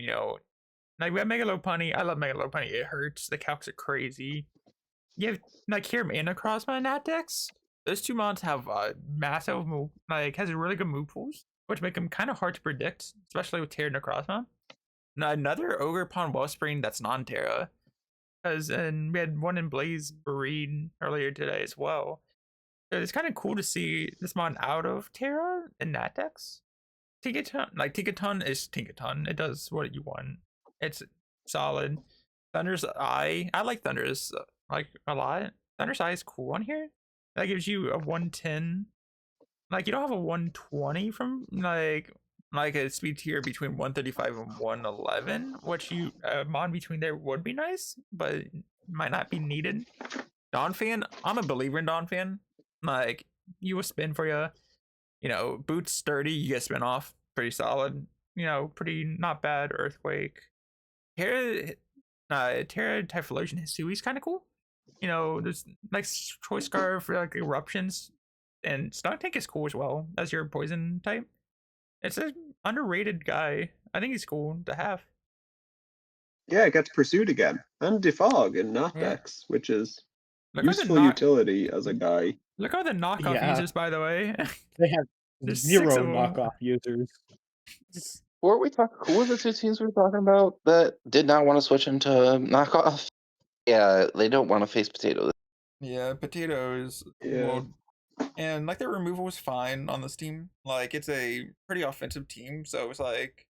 like we have Megalopunny. I love Megalopunny. It hurts. The calcs are crazy. You have like Hiram and Crossman and Natex. Those two mons have massive move, like has really good move pools, which make them kind of hard to predict, especially with Terra and Crossman. Now another Ogre Pond Wellspring that's non-Terra, and we had one in Blaze Breed earlier today as well. So it's kind of cool to see this mon out of Terra and Natex. Tinkaton is Tinkaton. It does what you want. It's solid. Thunder's Eye. I like Thunder's like a lot. Thunder's Eye is cool on here. That gives you a 110. Like you don't have a 120 from like a speed tier between 135 and 111, which you mon between there would be nice, but might not be needed. Donphan, I'm a believer in Donphan. Like you will spin for you. Boots sturdy, you get spin off. Pretty solid. Pretty not bad. Earthquake. Terra Typhlosion Hisui's kind of cool. There's like Choice Scarf for like eruptions, and Stunk Tank is cool as well as your poison type. It's an underrated guy. I think he's cool to have. Yeah, it gets pursued again, and Defog and Natex, which is Look how the useful utility as a guy. Look how the knockoff Yeah. users, by the way. They have There's 6 zero of 'em. knockoff users. Who were the two teams we were talking about that did not want to switch into knockoff? Yeah, they don't want to face Potato. Yeah, potatoes. Yeah. Well, and like their removal was fine on this team. Like it's a pretty offensive team, so it's like,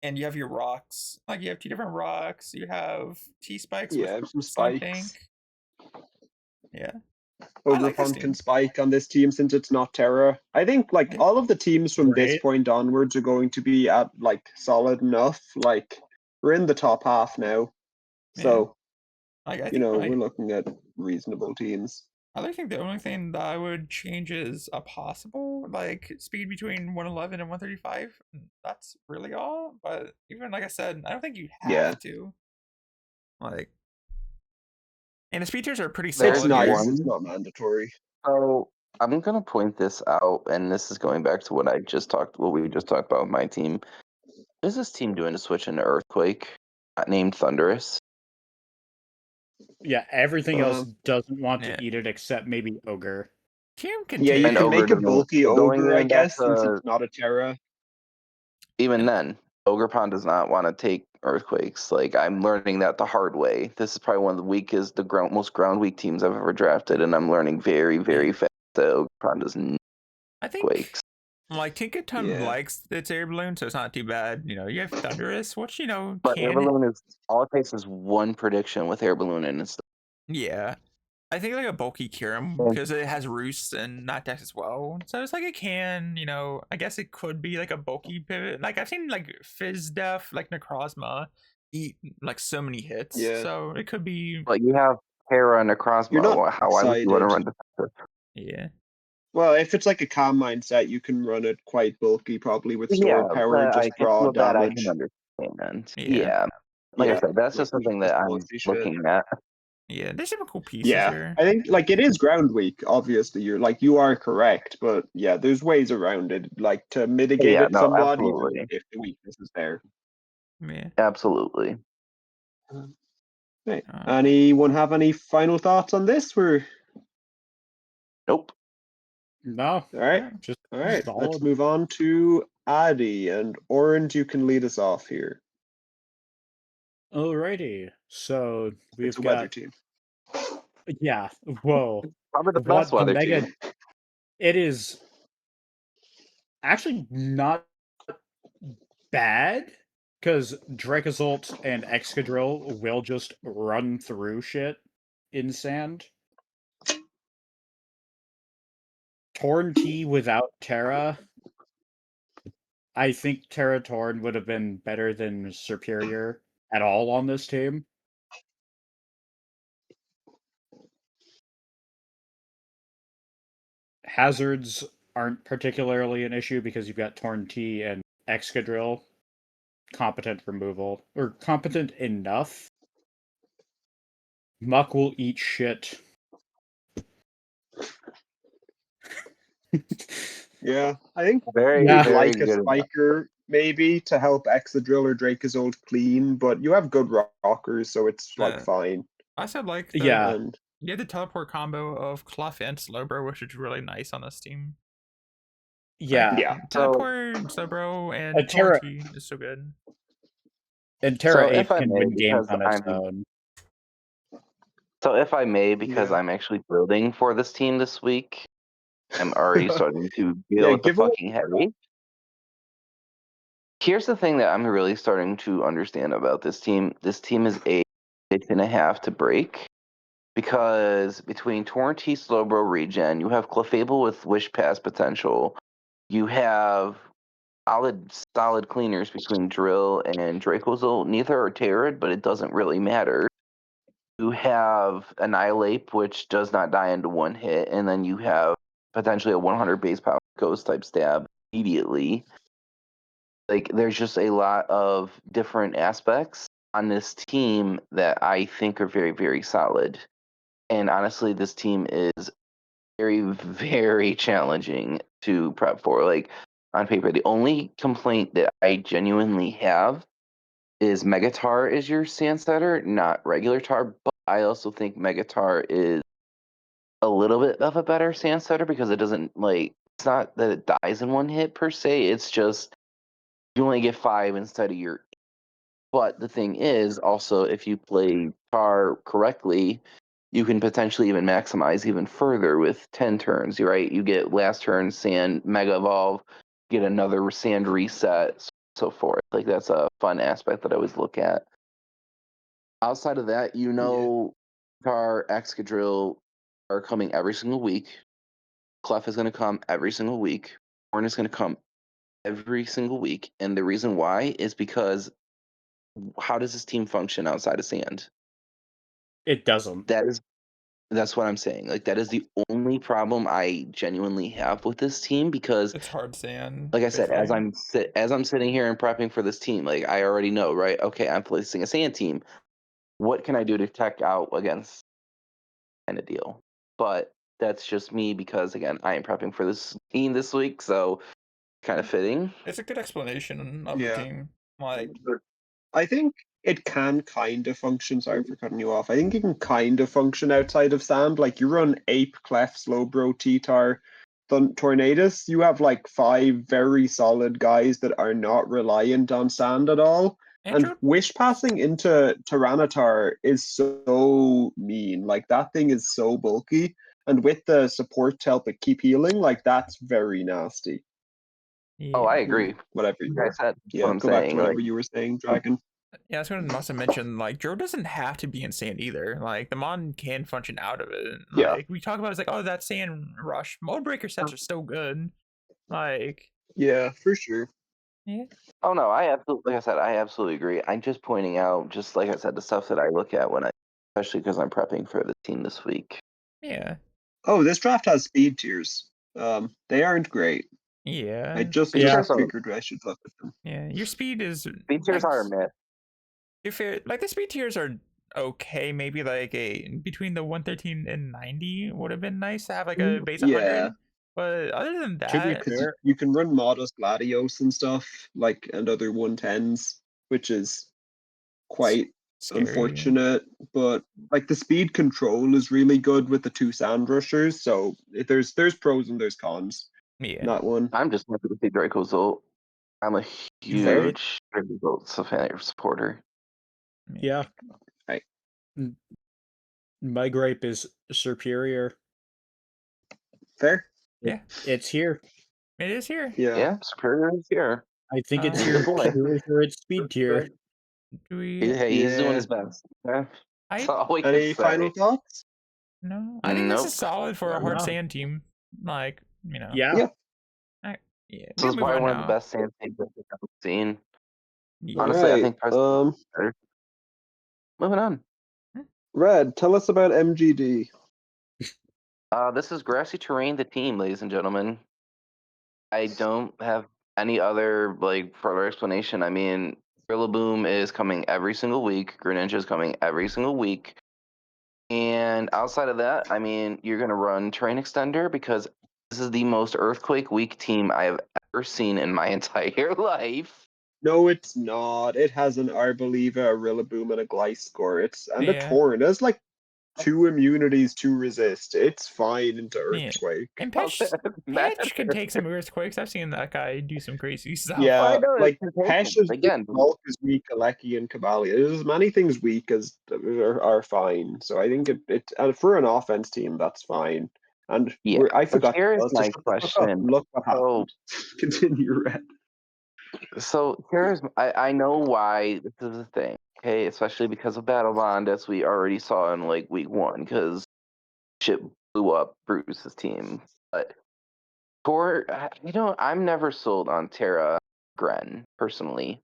and you have your rocks. Like you have 2 different rocks. You have T spikes Yeah, with some Slump spikes. Tank. Yeah, Ogre like this Pond can team. spike on this team since it's not Terra. I think like Yeah. all of the teams from this Right. point onwards are going to be at like solid enough. Like we're in the top half now, so Like I you think know like, we're looking at reasonable teams. I think the only thing that I would change is a possible like speed between 111 and 135. That's really all. But even like I said, I don't think you have Yeah. to. Like, and the speed tiers are pretty There's It's solid nice. here. one- It's not mandatory. So I'm gonna point this out, and this is going back to what we just talked about with my team. What is this team doing to switch into Earthquake? Not named Thunderous. Yeah, everything else Um, doesn't want yeah. to eat it except maybe ogre. Team can Yeah, you take And can ogre make a doesn't- bulky going ogre, I in back guess, since to it's not a Terra. even then, Ogre Pond does not want to take earthquakes. Like I'm learning that the hard way. This is probably one of the weakest, most ground weak teams I've ever drafted, and I'm learning very, very fast that Ogre Pond does not I think quakes. like Tinkerton Yeah. likes its air balloon, so it's not too bad. You have Thunderous, which But air can balloon is all it takes is one prediction with air balloon, and it's yeah. I think like a bulky Kyurem Yeah. because it has roosts and not dex as well. So it's like it can, I guess it could be like a bulky pivot. Like I've seen like Fizz Def, like Necrozma eat like so many hits. Yeah. So it could be but you have Terra and You're Necrozma. not Why would you want to run excited. defensive? yeah. Well, if it's like a calm mindset, you can run it quite bulky, probably with Yeah, store power, but just I can raw feel that I damage. can understand. Yeah. Yeah. Like I Yeah, said, that's like just something that I'm multi shit. looking at. Yeah. There's some cool pieces Yeah, here. I think like it is ground weak. Obviously, you are correct, but yeah, there's ways around it, like to mitigate Yeah, it no, somewhat, even absolutely. if the weakness is there. Yeah. Absolutely. Right. Uh, Anyone have any final thoughts on this? Nope. No, All right. yeah. just All right, let's solid. move on to Addy and Orange. You can lead us off here. Alrighty. So we've It's a weather got team. yeah. Whoa. Probably the What best the weather mega? team. It is actually not bad because Dracozolt and Excadrill will just run through shit in sand. Torn T without Terra. I think Terra Torn would have been better than Superior at all on this team. Hazards aren't particularly an issue because you've got Torn T and Excadrill. Competent removal. Or competent enough. Muck will eat shit. Yeah, I think Very, Yeah. you'd very like a good. spiker maybe to help Excadrill or Dracozolt clean, but you have good rockers, so it's like fine. I said like Yeah. And you have the teleport combo of Clough and Slowbro, which is really nice on this team. Yeah. yeah, Teleport, Slowbro, A and Terra Torty is so good. and Terra So 8 if I can may, win games because on its own. Yeah. I'm actually building for this team this week, I'm already starting to deal Yeah, with the give away- fucking headache. Here's the thing that I'm really starting to understand about this team. This team is 8.5 to break because between Torrenty, Slowbro, Regen, you have Clefable with Wish Pass potential. You have solid cleaners between Drill and Dracozolt. Neither are Terrid, but it doesn't really matter. You have Annihilate, which does not die into one hit, and then you have potentially a 100 base power ghost type stab immediately. Like, there's just a lot of different aspects on this team that I think are very, very solid. And honestly, this team is very, very challenging to prep for. Like, on paper, the only complaint that I genuinely have is Megatar is your sand setter, not regular tar. But I also think Megatar is a little bit of a better sand setter because it doesn't it's not that it dies in one hit per se. It's just you only get 5 instead of your. But the thing is, also, if you play tar correctly, you can potentially even maximize even further with 10 turns, right? You get last turn sand mega evolve, get another sand reset, so forth. Like, that's a fun aspect that I always look at. Outside of that, Tar, Excadrill are coming every single week. Clef is going to come every single week. Horn is going to come every single week. And the reason why is because how does this team function outside of sand? It doesn't. That's what I'm saying. Like, that is the only problem I genuinely have with this team because, It's hard sand. like I said, as basically. I'm sitting here and prepping for this team, like, I already know, right? Okay, I'm placing a sand team. What can I do to tech out against kind of deal? But that's just me because, again, I am prepping for this team this week, so kind of fitting. It's a good explanation of the Yeah. team. Like, I think it can kind of function. Sorry for cutting you off. I think it can kind of function outside of sand. Like you run Ape, Clef, Slowbro, T-Tar, Tornadus. You have like 5 very solid guys that are not reliant on sand at all. And wish passing into Tyranitar is so mean. Like that thing is so bulky. And with the support to help it keep healing, like that's very nasty. Oh, I Yeah. agree. Whatever you I said Yeah, what I'm go back saying. to whatever Like, you were saying, Dragon. Yeah, I was going to also mention, like, Dro doesn't have to be in sand either. Like, the Mon can function out of it. Yeah. Like, we talk about it's like, oh, that sand rush. Mode breaker sets are still good. Like, Yeah, for sure. yeah. oh no, I absolutely, like I said, I absolutely agree. I'm just pointing out, just like I said, the stuff that I look at when especially because I'm prepping for the team this week. Yeah. Oh, this draft has speed tiers. They aren't great. Yeah. I just Yeah. figured I should look at them. Yeah. Your speed is. Speed tiers like, are a myth. If it, like, the speed tiers are okay, maybe like between the 113 and 90 would have been nice to have like a base 100. But other than To be that, fair, you can run Modest Gladios and stuff, like, and other 110s, which is quite scary. unfortunate. But like the speed control is really good with the 2 sand rushers, so there's pros and there's cons. Yeah. Not one. I'm just happy to see Draco's ult. I'm a huge Draco's ult supporter. Yeah. Right. My gripe is superior. Fair. Yeah. It's here. It is here. Yeah, superior is here. I think it's Uh, here boy. purely for its speed tier. Do we? Hey, he's doing Yeah. his best. Okay? That's I all we can Any say. final thoughts? no. I think this Nope. is solid for a hard No. sand team. Like, you know. Yeah. Yeah. Yeah. This We'll is move probably on one of the now. best sand teams I've seen. Yeah. Honestly, I Alright, think President better. Moving on. Red, tell us about MGD. This is Grassy Terrain, the team, ladies and gentlemen. I don't have any other like further explanation. I mean, Rillaboom is coming every single week. Greninja is coming every single week. And outside of that, I mean, you're gonna run Terrain Extender because this is the most Earthquake weak team I have ever seen in my entire life. No, it's not. It has an Arboliva, a Rillaboom, and a Gliscor. And a Yeah. Torn. It has like 2 immunities to resist. It's fine into Yeah. Earthquake. And How Patch, does that Patch can matter? take some earthquakes. I've seen that guy do some crazy stuff. Yeah, I know, like it's contagious. Pesh is weak, Again, Bulk is weak, Aleki and Cavalier. There's as many things weak as are fine. So I think it for an offense team, that's fine. And yeah. I But forgot to here's tell us to my shut the fuck up question. and look what So, happened. Continue, Red. So here's I know why this is a thing, okay? Especially because of Battle Bond, as we already saw in like week 1, because shit blew up Bruce's team. But I'm never sold on Terra Gren personally,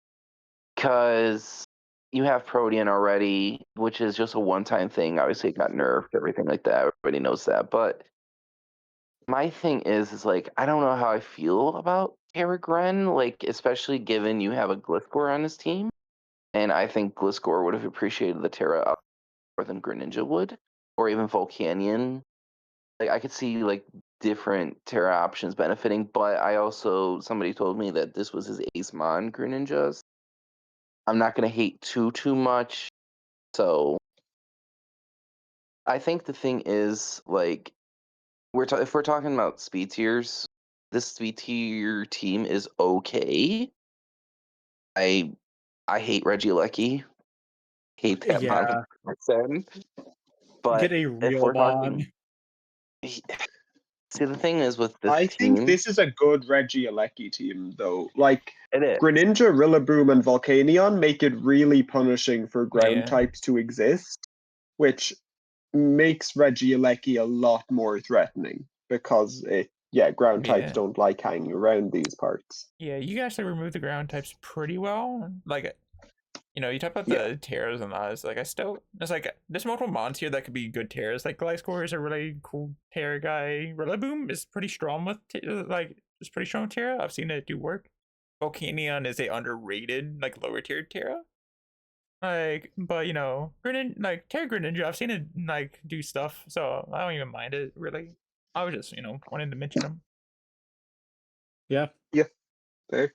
because you have Protean already, which is just a one-time thing. Obviously, it got nerfed, everything like that. Everybody knows that, but my thing is like I don't know how I feel about Terragren, like especially given you have a Gliscor on his team, and I think Gliscor would have appreciated the Terra up more than Greninja would, or even Volcanion. Like I could see like different Terra options benefiting, but I also somebody told me that this was his Ace Mon Greninjas. I'm not gonna hate too much, so I think the thing is like if we're talking about speed tiers, this speed tier team is okay. I hate Regieleki. Hate that Yeah. person. But Get a if real we're Mon. talking, see the thing is with this I team, think this is a good Regieleki team, though. Like, it is. Greninja, Rillaboom, and Volcanion make it really punishing for ground Yeah. types to exist, which makes Regieleki a lot more threatening because ground types Yeah. don't like hanging around these parts. Yeah, you can actually remove the ground types pretty well. Like, you know, you talk about Yeah. the Terras and that. It's like there's multiple mons here that could be good Terras. Like Gliscor is a really cool Terra guy. Rillaboom is pretty strong with it's pretty strong with Terra. I've seen it do work. Volcanion is a underrated like lower tier Terra. Like, but you know, Terra Greninja, I've seen it like do stuff, so I don't even mind it really. I was just wanting to mention them. Yeah. Fair.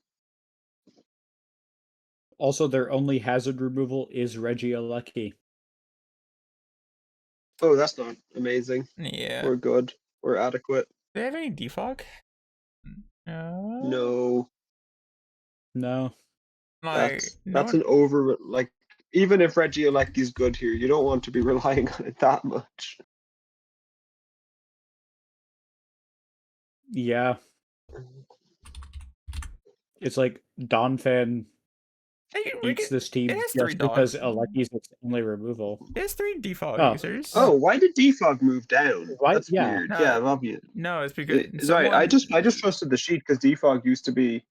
Also, their only hazard removal is Regieleki. Oh, that's not amazing. Yeah. Or good. Or adequate. Do they have any defog? No. No. Like, That's an over, like, even if Regieleki's good here, you don't want to be relying on it that much. Yeah. It's like Donphan beats this team it has 3 just because dogs. Aleki's its only removal. It has 3 defog Oh. users. Oh, why did defog move down? Why- That's yeah. weird. No, Yeah, obvious. No, it's because Sorry, I just trusted the sheet because defog used to be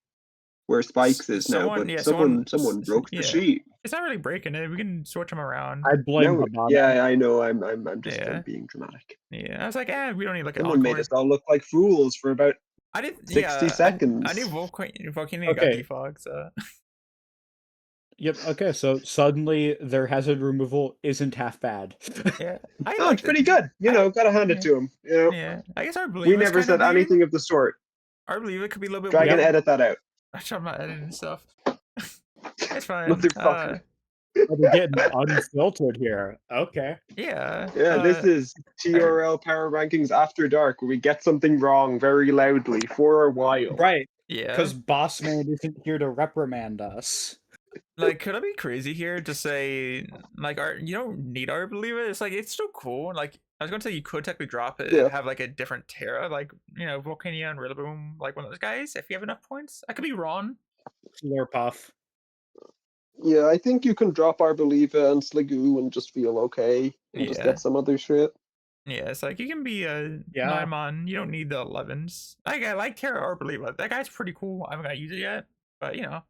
where Spikes is now, someone- but yeah, someone someone- broke the yeah. sheet. It's not really breaking it. We can switch them around. I blame No, Habana. yeah, I know. I'm just Yeah. being dramatic. Yeah, I was like, we don't need like an Someone made encore. us all look like fools for about I did 60 I seconds. knew Volcano got Okay. defog, so Yep, okay, so suddenly their hazard removal isn't half bad. yeah. Oh, it's pretty good. You know, gotta hand it to him. You know, Yeah, I guess I believe we never said anything of the sort. I believe it could be a little bit Dragon, weird. edit that out. Actually, I'm not editing stuff. It's fine. Motherfucker. We're getting unfiltered here. Okay. Yeah. Yeah, this is TRL Power Rankings After Dark, where we get something wrong very loudly for a while. Right, Yeah. because Bossman isn't here to reprimand us. Like, could I be crazy here to say, like, you don't need our believe it? It's like, it's still cool. Like, I was going to say you could technically drop it Yeah. and have, like, a different Terra, like, you know, Volcania and Rillaboom, like one of those guys, if you have enough points. I could be wrong. Slurpuff. Yeah, I think you can drop Arboliva and Sligoo and just feel okay and just Yeah. get some other shit. Yeah, it's like, you can be a Yeah. 9-mon. You don't need the 11s. I like Terra Arboliva. That guy's pretty cool. I haven't got to use it yet, but, you know.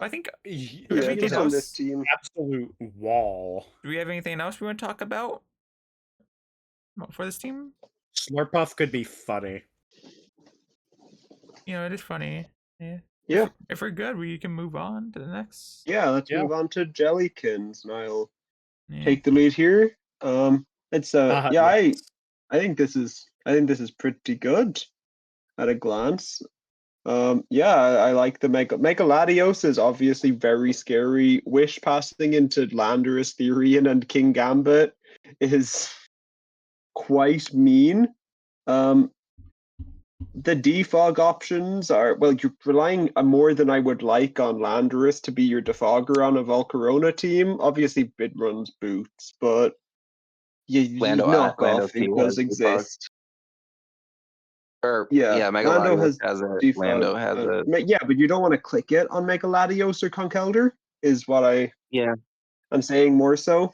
I think, Yeah, Everything just on this else- team. Absolute wall. do we have anything else we want to talk about for this team? Slurpuff could be funny. You know, it is funny. Yeah. Yeah. If we're good, we can move on to the next. Yeah, let's Yeah. move on to Jellykins, and I'll Yeah. take the lead here. It's yeah, Yes. I think this is pretty good at a glance. Yeah, I like the Mega Latios is obviously very scary. Wish passing into Landorus, Therian, and King Gambit is quite mean. The defog options are, well, you're relying more than I would like on Landorus to be your defogger on a Volcarona team. Obviously, it runs boots, but you knock Lando off T it does has defog. exist. Or Yeah, Mega Lando Latios has it. defog. Lando has it. Yeah, but you don't want to click it on Mega Latios or Conkeldurr, is what I'm saying more so.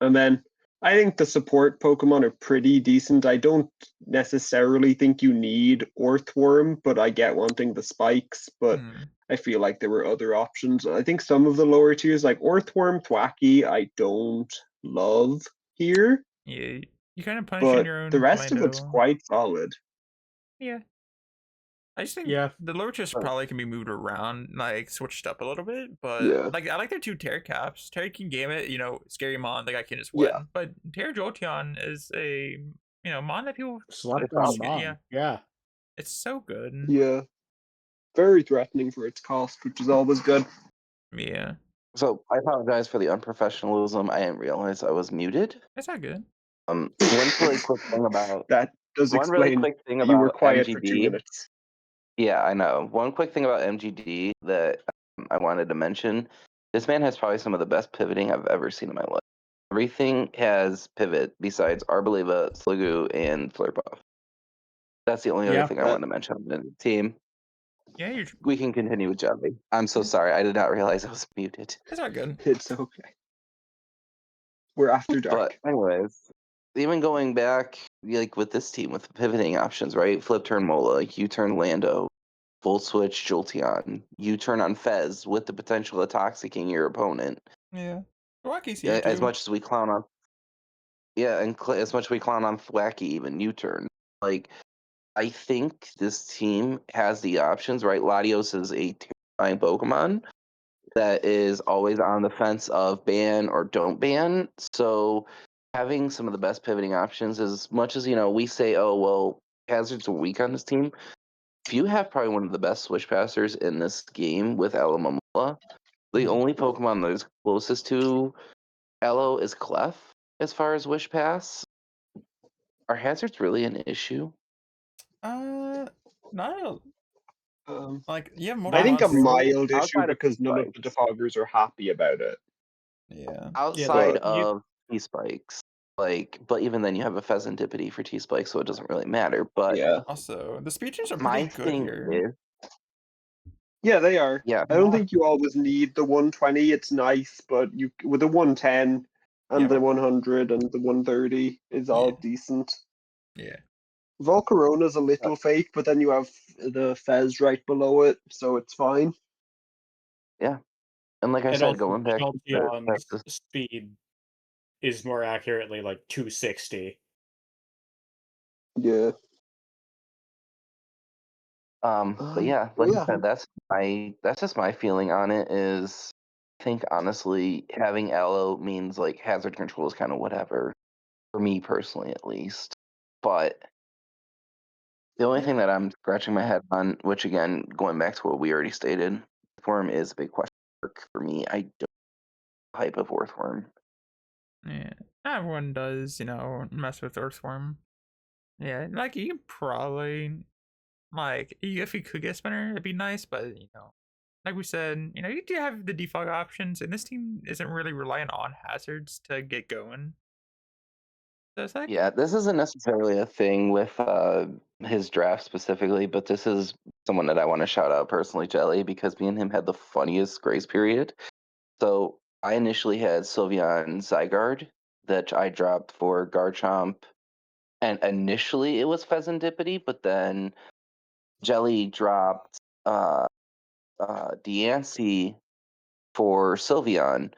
And then I think the support Pokemon are pretty decent. I don't necessarily think you need Earthworm, but I get wanting the spikes, but I feel like there were other options. I think some of the lower tiers, like Earthworm, Thwacky, I don't love here, Yeah, you kind of punishing but your own. the rest of it's Lando. quite solid. Yeah. I just think Yeah. the lower tiers probably can be moved around, like switched up a little bit. But Yeah. like I like their 2 Terra caps. Terra can game it, you know, Scary Mon, the guy can just win. Yeah. But Terra Jolteon is a Mon that people Slept on on Mon. Mon. Yeah. It's so good. Yeah. Very threatening for its cost, which is always good. Yeah. So I apologize for the unprofessionalism. I didn't realize I was muted. That's not good. One really quick thing about That does one really explain quick thing you were about quiet for 2 MGD. minutes. Yeah, I know. One quick thing about MGD that I wanted to mention. This man has probably some of the best pivoting I've ever seen in my life. Everything has pivot besides Arboliva, Sligoo, and Slurpuff. That's the only Yeah, other thing I wanted to mention on the team. Yeah, We can continue with Jelly. I'm so sorry. I did not realize I was muted. that's not good. It's okay. We're after dark. But anyways, even going back, like with this team with the pivoting options, right? Flip turn Mola, like U-turn Lando, full switch Jolteon, U-turn on Fez with the potential of toxicking your opponent. Yeah. Rocky's Yeah, here as too. much as we clown on, as much as we clown on Thwacky, even U-turn. Like, I think this team has the options, right? Latios is a terrifying Pokemon that is always on the fence of ban or don't ban. So having some of the best pivoting options, as much as we say, oh well, hazards are weak on this team. If you have probably one of the best switch passers in this game with Alamomola, The only Pokemon that is closest to Aloe is Clef as far as Wish Pass. Are hazards really an issue? Not a- like you have more I think a monsters. mild issue Outside of because none of the spikes. defoggers are happy about it. Yeah. Outside But- of T-Spikes. But even then you have a Pheasantipity for T-Spikes, so it doesn't really matter. But Yeah. Also, the speeches are my pretty good thing here. is, Yeah, they are. yeah, I don't think you always need the 120. It's nice, but you with the 110 and Yeah, the but- 100 and the 130 is all Yeah. decent. Yeah. Volcarona's a little fake, but then you have the Fez right below it, so it's fine. and like I And said, also, going back to Jolteon's Texas, speed is more accurately like 260. Yeah. but yeah, Well, like yeah. I said, that's just my feeling on it. Is I think honestly having Aloe means like hazard control is kind of whatever for me personally, at least. But the only thing that I'm scratching my head on, which again, going back to what we already stated, Earthworm is a big question mark for me. I don't hype of Earthworm. Yeah, everyone does, mess with Earthworm. Yeah, like you could probably, like, if you could get a spinner, it'd be nice, but like we said, you do have the defog options, and this team isn't really reliant on hazards to get going. So it's like, Yeah, this isn't necessarily a thing with his draft specifically, but this is someone that I want to shout out personally, Jelly, because me and him had the funniest grace period. So I initially had Sylveon Zygarde that I dropped for Garchomp, and initially it was Pheasantipity, but then Jelly dropped Deancey for Sylveon,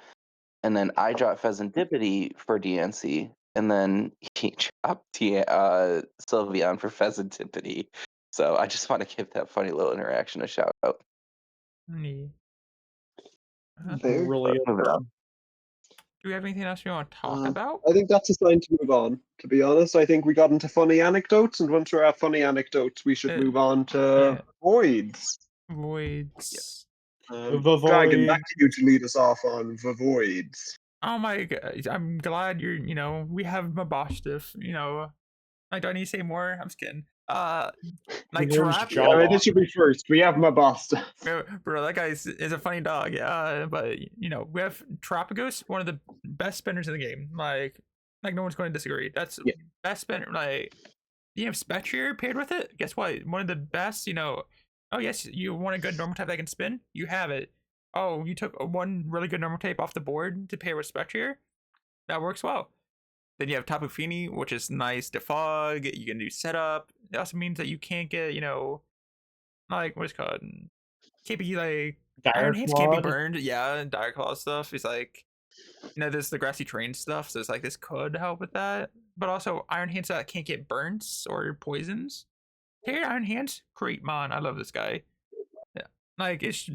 and then I dropped Pheasantipity for Deancey, and then he dropped Sylveon for Pheasantipity. So I just want to give that funny little interaction a shout out. nee. Fair. Really Move it on. Do we have anything else we want to talk about? I think that's a sign to move on, to be honest. I think we got into funny anecdotes, and once we're at funny anecdotes, we should move on to voids. Voids. The Dragon, void. back to you to lead us off on the voids. Oh my god, I'm glad we have Mabosstiff, like, do I need to say more? I'm just kidding. Like, There's Trap, Jaw. Alright, this should be first. We have my boss. bro, that guy is a funny dog, yeah, but, we have Tropicos, one of the best spinners in the game, like no one's going to disagree. That's Yeah. best spinner, like, you have Spectrier paired with it, guess what? One of the best, oh yes, you want a good normal type that can spin? You have it. Oh, you took one really good normal type off the board to pair with Spectrier? That works well. Then you have Tapu Fini, which is nice to fog. You can do setup. It also means that you can't get, like, what's it called? Can't be like Iron Hands can't be Clawed. burned. Yeah, and Dire Claw stuff is like, there's the grassy terrain stuff, so it's like this could help with that. But also Iron Hands that can't get burns or poisons. Hey, Iron Hands, great mon. I love this guy. Yeah. Like, it's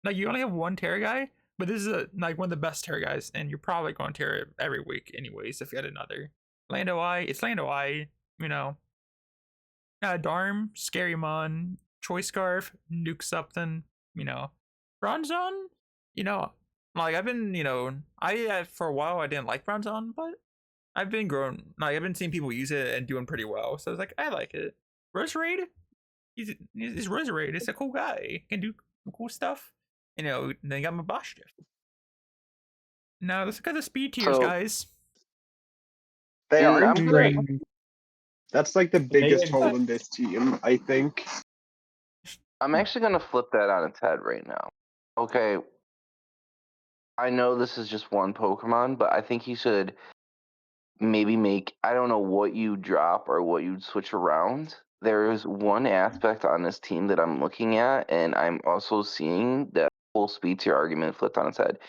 like you only have one Terra guy, but this is like one of the best Terra guys, and you're probably going Terra every week anyways if you had another. Lando Eye, it's Lando Eye, Darm, Scary Mon, Choice Scarf, Nuke something, Bronzon, like I've been, for a while I didn't like Bronzon, but I've been growing, like I've been seeing people use it and doing pretty well, so I was like, I like it. Roserade, he's Roserade, it's a cool guy, can do cool stuff. Then you got my Mabosstiff. Now let's look at the speed tiers, So- guys. They And aren't I'm great. gonna- That's like the biggest hole in this team, I think. I'm actually gonna flip that on its head right now. Okay, I know this is just one Pokemon, but I think you should maybe make, I don't know what you drop or what you'd switch around. There's one aspect on this team that I'm looking at, and I'm also seeing that whole speed tier argument flipped on its head.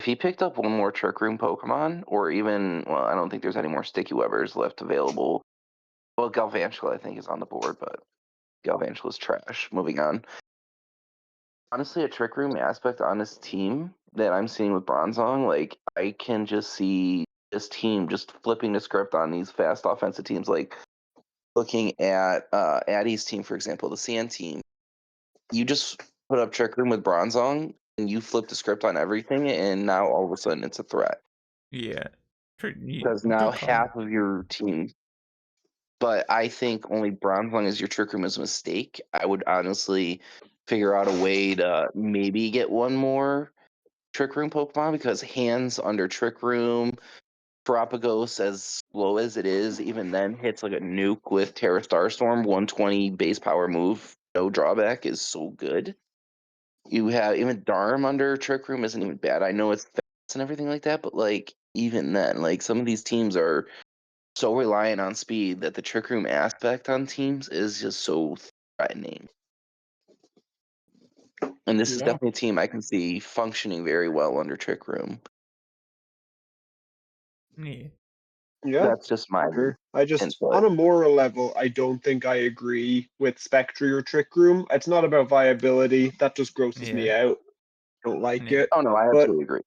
If he picked up one more Trick Room Pokemon, or even, well, I don't think there's any more Sticky Webbers left available. Well, Galvantula, I think, is on the board, but Galvantula's trash. Moving on. Honestly, a Trick Room aspect on this team that I'm seeing with Bronzong, like, I can just see this team just flipping the script on these fast offensive teams. Like, looking at Addie's team, for example, the Sand team, you just put up Trick Room with Bronzong, and you flip the script on everything, and now all of a sudden it's a threat. Yeah. Because now half of your team. But I think only bronze lung as your trick room is a mistake. I would honestly figure out a way to maybe get one more trick room Pokemon, because hands under trick room, Terapagos, as slow as it is, even then hits like a nuke with Terra Starstorm, 120 base power move, no drawback, is so good. You have even Darm under trick room isn't even bad. I know it's fast and everything like that, but like even then, like some of these teams are so reliant on speed that the trick room aspect on teams is just so threatening. And this is Yeah. definitely a team I can see functioning very well under trick room. Yeah. Yeah, That's just my sure. I just, input. on a moral level, I don't think I agree with Spectre or Trick Room. It's not about viability. That just grosses me out. Don't like Yeah. it. Oh no, I But absolutely agree.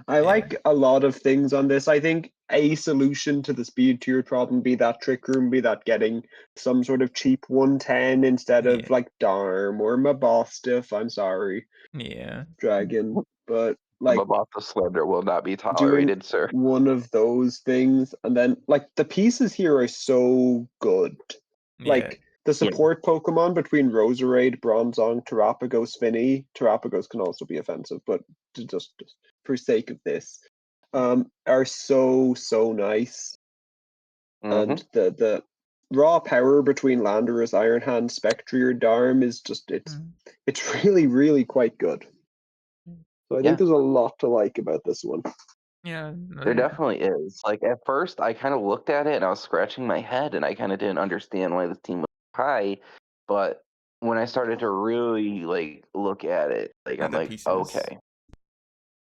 I like a lot of things on this. I think a solution to the speed tier problem, be that Trick Room, be that getting some sort of cheap 110 instead Yeah. of like Darm or Mabostiff. I'm sorry, Yeah. Dragon. But like About the slander will not be doing tolerated, sir. one of those things, and then like the pieces here are so good. Yeah. Like the support Pokemon between Roserade, Bronzong, Terapagos, Finny. Terapagos can also be offensive, but just for sake of this, are so nice. Mm-hmm. And the raw power between Landorus, Iron Hand, Spectrier, Darm is just it's really quite good. So I think there's a lot to like about this one. Yeah. There definitely is. Like at first, I kind of looked at it and I was scratching my head, and I kind of didn't understand why this team was high. But when I started to really like look at it, like I'm the like, pieces. okay,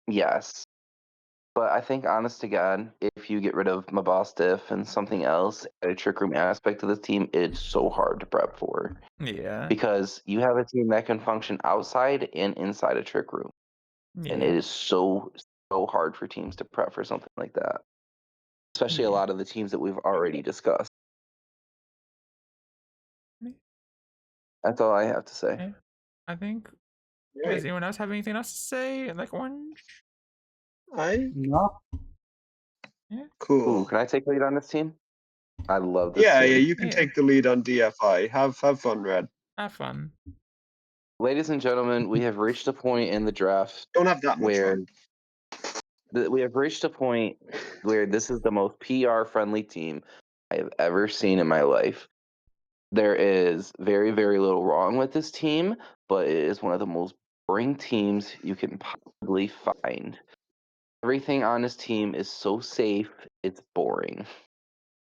yes. But I think, honest to God, if you get rid of Mabostiff and something else, a trick room aspect of this team, it's so hard to prep for, Yeah. because you have a team that can function outside and inside a trick room, and it is so hard for teams to prep for something like that. Especially a lot of the teams that we've already discussed. That's all I have to say. Yeah. I think. Right. Does anyone else have anything else to say? Like Orange? No. Yeah. Cool. Ooh, can I take lead on this team? I love this Yeah, team. you can take the lead on DFI. Have fun, Red. Have fun. Ladies and gentlemen, we have reached a point in the draft Don't have that much where fun. we have reached a point where this is the most PR friendly team I have ever seen in my life. There is very, very little wrong with this team, but it is one of the most boring teams you can possibly find. Everything on this team is so safe, it's boring.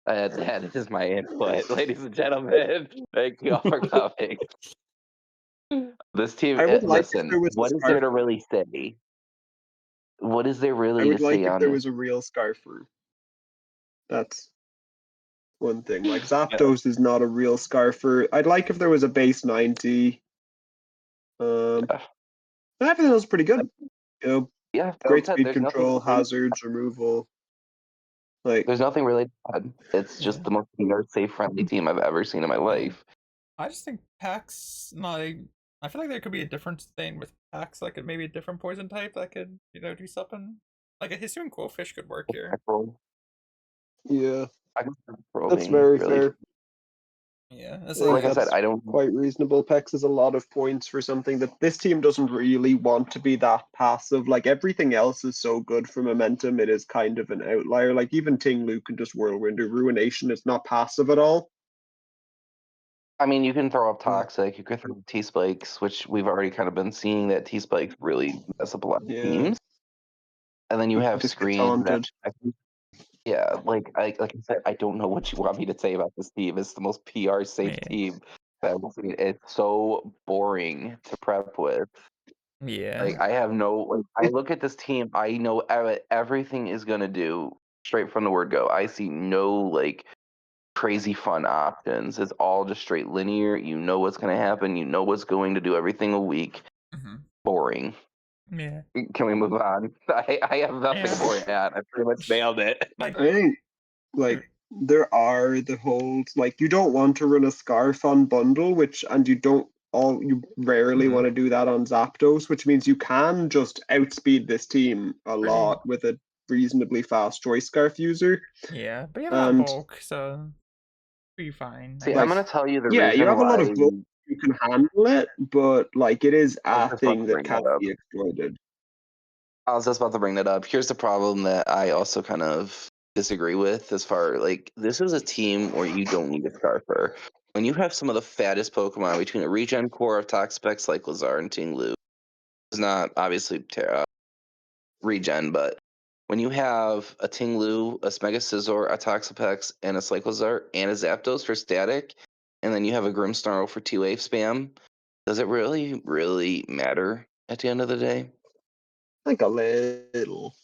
That is my input, ladies and gentlemen. Thank you all for coming. This team, I would like if listen, there was a what is there to scarf. really say? What is there I really to would like say if on there this? was a real Scarfer. That's one thing. Like Yeah. Zapdos is not a real Scarfer. I'd like if there was a base 90. Yeah. And everything else is pretty good. You know, Yeah, great said, speed there's control, nothing really, hazards removal. Like there's nothing really bad. It's just Yeah. the most safe, friendly team I've ever seen in my life. I just think packs, like, I feel like there could be a different thing with packs, like maybe a different poison type that could, do something. Like a Hisuian Quillfish could work here. yeah, I can see Pearl that's being very really fair. Yeah, it's I think like I said, that's I don't. quite reasonable. Pex is a lot of points for something that this team doesn't really want to be that passive. Like everything else is so good for momentum, it is kind of an outlier. Like even Ting Lu can just whirlwind or Ruination. It's not passive at all. I mean, you can throw up Toxic, you can throw up T-Spikes, which we've already kind of been seeing that T-Spikes really mess up a lot of Yeah. teams. And then you have Just get Screen. taunted. Yeah, like I said, I don't know what you want me to say about this team. It's the most PR safe Yeah. team that I've seen. It's so boring to prep with. Yeah. Like I have no. Like, I look at this team, I know everything is gonna do straight from the word go. I see no like crazy fun options. It's all just straight linear. You know what's gonna happen. You know what's going to do everything a week. Mm-hmm. Boring. Yeah. Can we move on? I have nothing Yeah. more to add. I pretty much nailed it. Like, I think like there are the holds like you don't want to run a scarf on bundle, and you don't you rarely Mhm. want to do that on Zapdos, which means you can just outspeed this team a lot with a reasonably fast Choice Scarf user. Yeah, but you have a lot of And bulk, so be fine. I See, guess. I'm gonna tell you the yeah, reason you have a why. lot of bulk, you can handle it, but like it is I was a just about thing to that bring can that up. be exploited. I was just about to bring that up. Here's the problem that I also kind of disagree with as far like this is a team where you don't need a Scarfer. When you have some of the fattest Pokemon between a regen core of Toxapex like Lazar and Tinglu, it's not obviously regen, but when you have a Tinglu, a Mega Scizor, a Toxapex, and a Cyclizar, and a Zapdos for static, and then you have a Grimmsnarl for 2-wave spam, does it really, really matter at the end of the day? Like a little.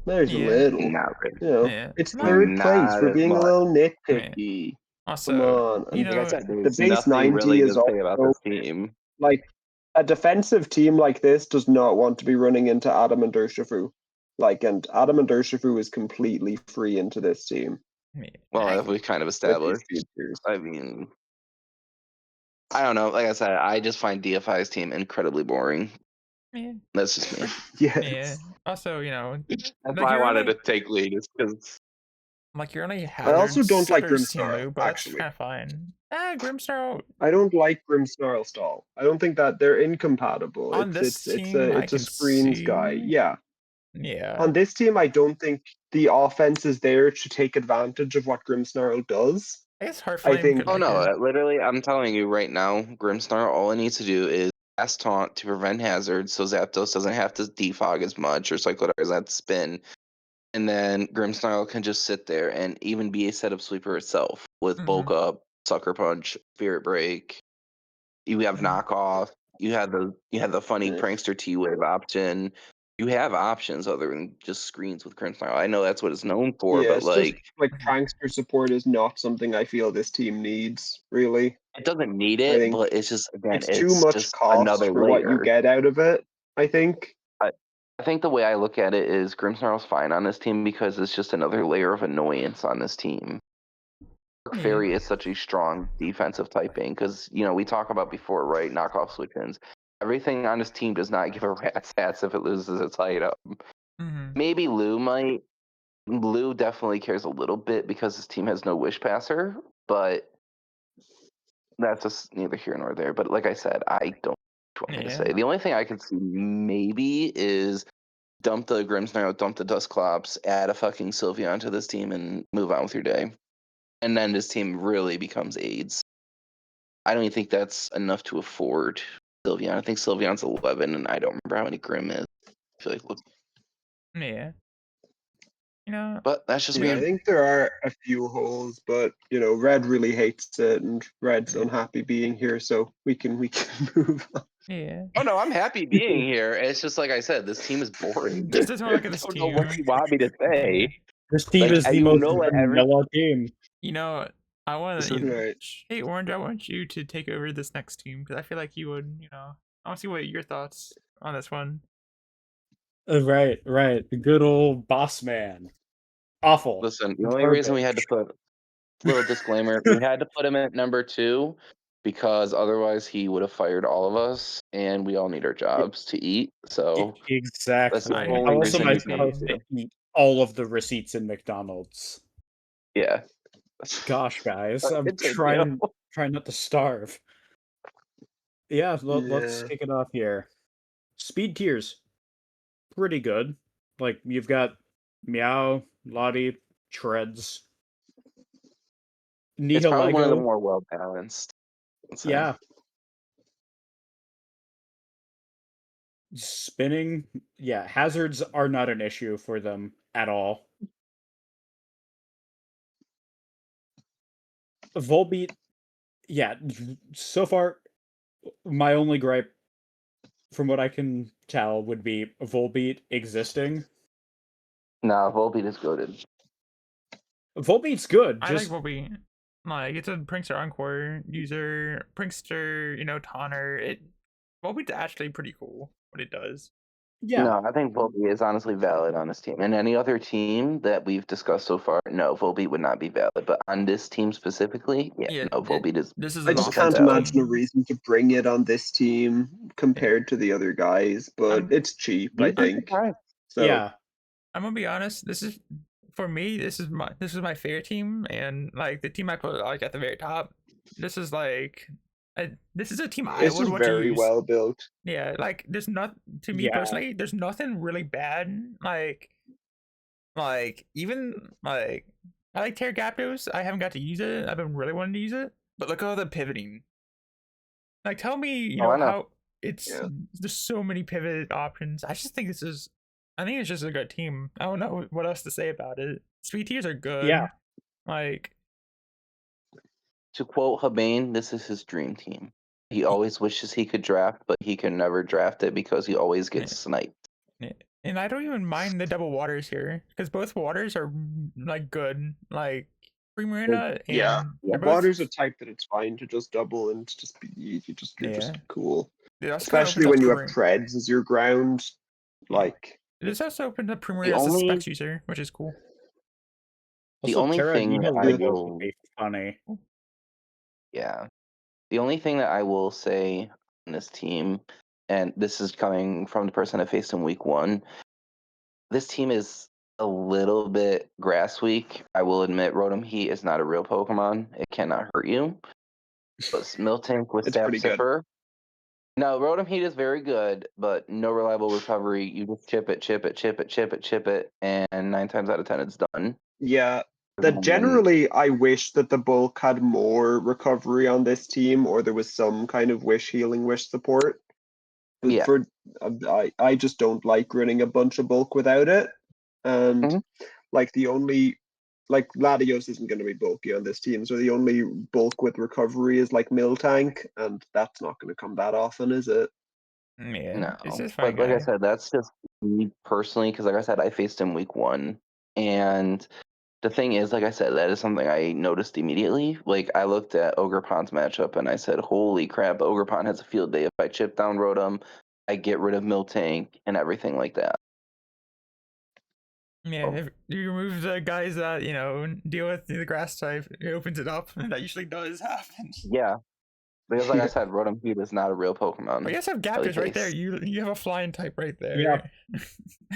There's a Yeah. little. Not really. You know, Yeah. it's Well, third place. Not We're as being a much. little Yeah. nitpicky. Come Also, on. you And Like I know, said, the there's base nothing 90 really is to say about also this team. like a defensive team like this does not want to be running into Adam and Urshifu. Like, and Adam and Urshifu is completely free into this team yeah, Well, I have we kind of with these established? features. I mean, I don't know. Like I said, I just find DFI's team incredibly boring. yeah, That's just me. Yes. yeah. Also, That's like why I you're wanted only to take lead, is because I also don't like Sutter's team Grimmsnarl, move, but that's actually. kind of fine. Grimmsnarl I don't like Grimmsnarl stall. I don't think that they're incompatible. on this team, I It's a can screens guy. see. Yeah. Yeah, On this team, I don't think the offense is there to take advantage of what Grimmsnarl does. I guess I Heartflame think could oh like no, it. literally, I'm telling you right now, Grimmsnarl, all it needs to do is cast taunt to prevent hazards, so Zapdos doesn't have to defog as much, or Cyclone doesn't have to spin, and then Grimmsnarl can just sit there and even be a setup sweeper itself with bulk up, sucker punch, spirit break. You have knockoff. You have the funny Yeah. prankster T-wave option. You have options other than just screens with Grimmsnarl. I know that's what it's known for, but It's just like like prankster support is not something I feel this team needs, really. it doesn't need I it, think but it's just again, it's too it's much just cost another for what you layer. get out of it, I think. I think the way I look at it is Grimmsnarl's fine on this team because it's just another layer of annoyance on this team. Yeah. Fairy is such a strong defensive typing because we talk about before, right? Knockoff switch-ins. Everything on this team does not give a rat's ass if it loses its item. Maybe Lou might. Lou definitely cares a little bit because his team has no wish passer, but that's just neither here nor there. But like I said, I don't want me to say. The only thing I could see maybe is dump the Grimmsnarl, dump the Dusclops, add a fucking Sylveon to this team, and move on with your day. And then this team really becomes AIDS. I don't even think that's enough to afford Sylveon. I think Sylveon's 11, and I don't remember how many Grim is. I feel like Yeah. but that's just Yeah, I me. think there are a few holes, but Red really hates it, and Red's unhappy being here, so we can move on. Yeah. Oh no, I'm happy being here. It's just like I said, this team is boring. Just doesn't want to look at this I don't team. know what you want me to say. This team Like, is the you most know what vanilla team. I want This is- to. Right. Hey, Orange, I want you to take over this next team because I feel like you would. I want to see what your thoughts on this one. Right. The good old boss man. Awful. Listen, the only reason we had to Garbage. put little disclaimer, we had to put him at number 2 because otherwise he would have fired all of us, and we all need our jobs to eat. So that's the Exactly. How only else am reason I he's number supposed 2. to eat all of the receipts in McDonald's? Yeah. Gosh, guys, I'm Continue. trying not to starve. Yeah, let's Yeah. kick it off here. Speed tiers, pretty good. Like you've got Meow, Lottie, Treads, It's probably one of the Nihilego. more well balanced. Yeah. Spinning, yeah, hazards are not an issue for them at all. Volbeat, yeah, so far my only gripe from what I can tell would be Volbeat existing. Nah, Volbeat is goated. Volbeat's good, I like just what we like. It's a Prankster Encore user, Prankster, Taunter. Volbeat's actually pretty cool what it does. Yeah. No, I think Volbeat is honestly valid on this team. And any other team that we've discussed so far, no, Volbeat would not be valid. But on this team specifically, Yeah, no, Volbeat is. this is I an just 100% can't offensive valid. imagine a team. reason to bring it on this team compared to the other guys, but it's cheap, I You'd be think. surprised. So Yeah. I'm gonna be honest. This is for me. This is my favorite team, and like the team I put like at the very top. This is like, this is a team I it's would just want to very use. well built. Yeah, like there's not to me Yeah. personally. There's nothing really bad. Like even like I like Pterodactyls. I haven't got to use it. I've been really wanting to use it. But look at all the pivoting. Like tell me, you Oh, know I know. how it's Yeah. there's so many pivot options. I just think this is. I think it's just a good team. I don't know what else to say about it. Sweet teas are good. Yeah. Like To quote Habane, this is his dream team. He always wishes he could draft, but he can never draft it because he always gets sniped. and I don't even mind the double waters here because both waters are like good. Like Primarina and Yeah. they're both Water's a type that it's fine to just double and just be you're just Yeah. cool. it also kinda Especially opens up when you have Primarina. treads as your ground. Yeah. Like This also opens up Primarina as a only- specs user, which is cool. The Also, only Terra thing Nina that I Luna will- would be funny. Yeah. The only thing that I will say on this team, and this is coming from the person I faced in week 1, this team is a little bit grass weak. I will admit Rotom Heat is not a real Pokemon. It cannot hurt you. But Miltank with It's Sap pretty good. Sipper. No, Rotom Heat is very good, but no reliable recovery. You just chip it, and 9 times out of 10 it's done. yeah. That generally I wish that the bulk had more recovery on this team, or there was some kind of healing wish support. But Yeah. for I just don't like running a bunch of bulk without it. And Mhm. like the only like Latios isn't going to be bulky on this team, so the only bulk with recovery is like Miltank, and that's not going to come that often, is it? Yeah, No, it's just fine, but like I guy. said, that's just me personally, because like I said, I faced him week 1, and the thing is, like I said, that is something I noticed immediately. Like I looked at Ogerpon's matchup and I said, "Holy crap, Ogerpon has a field day. If I chip down Rotom, I get rid of Miltank and everything like that." Yeah, if you remove the guys that deal with the grass type, it opens it up, and that usually does happen. Yeah, because like I said, Rotom Heat is not a real Pokemon. But you guys have Gaptors right there. You have a flying type right there. Yeah.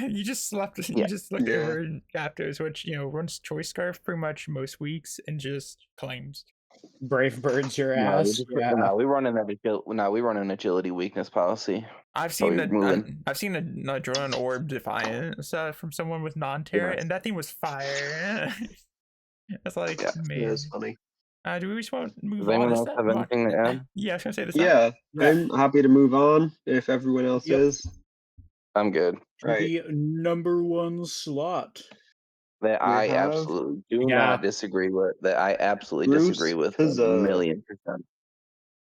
You just slept. Yeah. You just looked Yeah. over Gaptors, which runs Choice Scarf pretty much most weeks and just claims. Brave birds your No, ass. Yeah. no, we run an agility weakness policy. I've So seen we're moving. I've seen a drone orb defiant from someone with non-terra, Yeah. and that thing was fire. It's like, Yeah. It man. is funny. Do we just want to move Does on? anyone Is else that- have anything to add? Yeah, I was gonna say this. Yeah, Yeah. I'm happy to move on if everyone else Yep. is. I'm good. Right. The number 1 slot. That We I have- absolutely do Yeah. not disagree with. That I absolutely Bruce disagree with Pizza. 1,000,000%.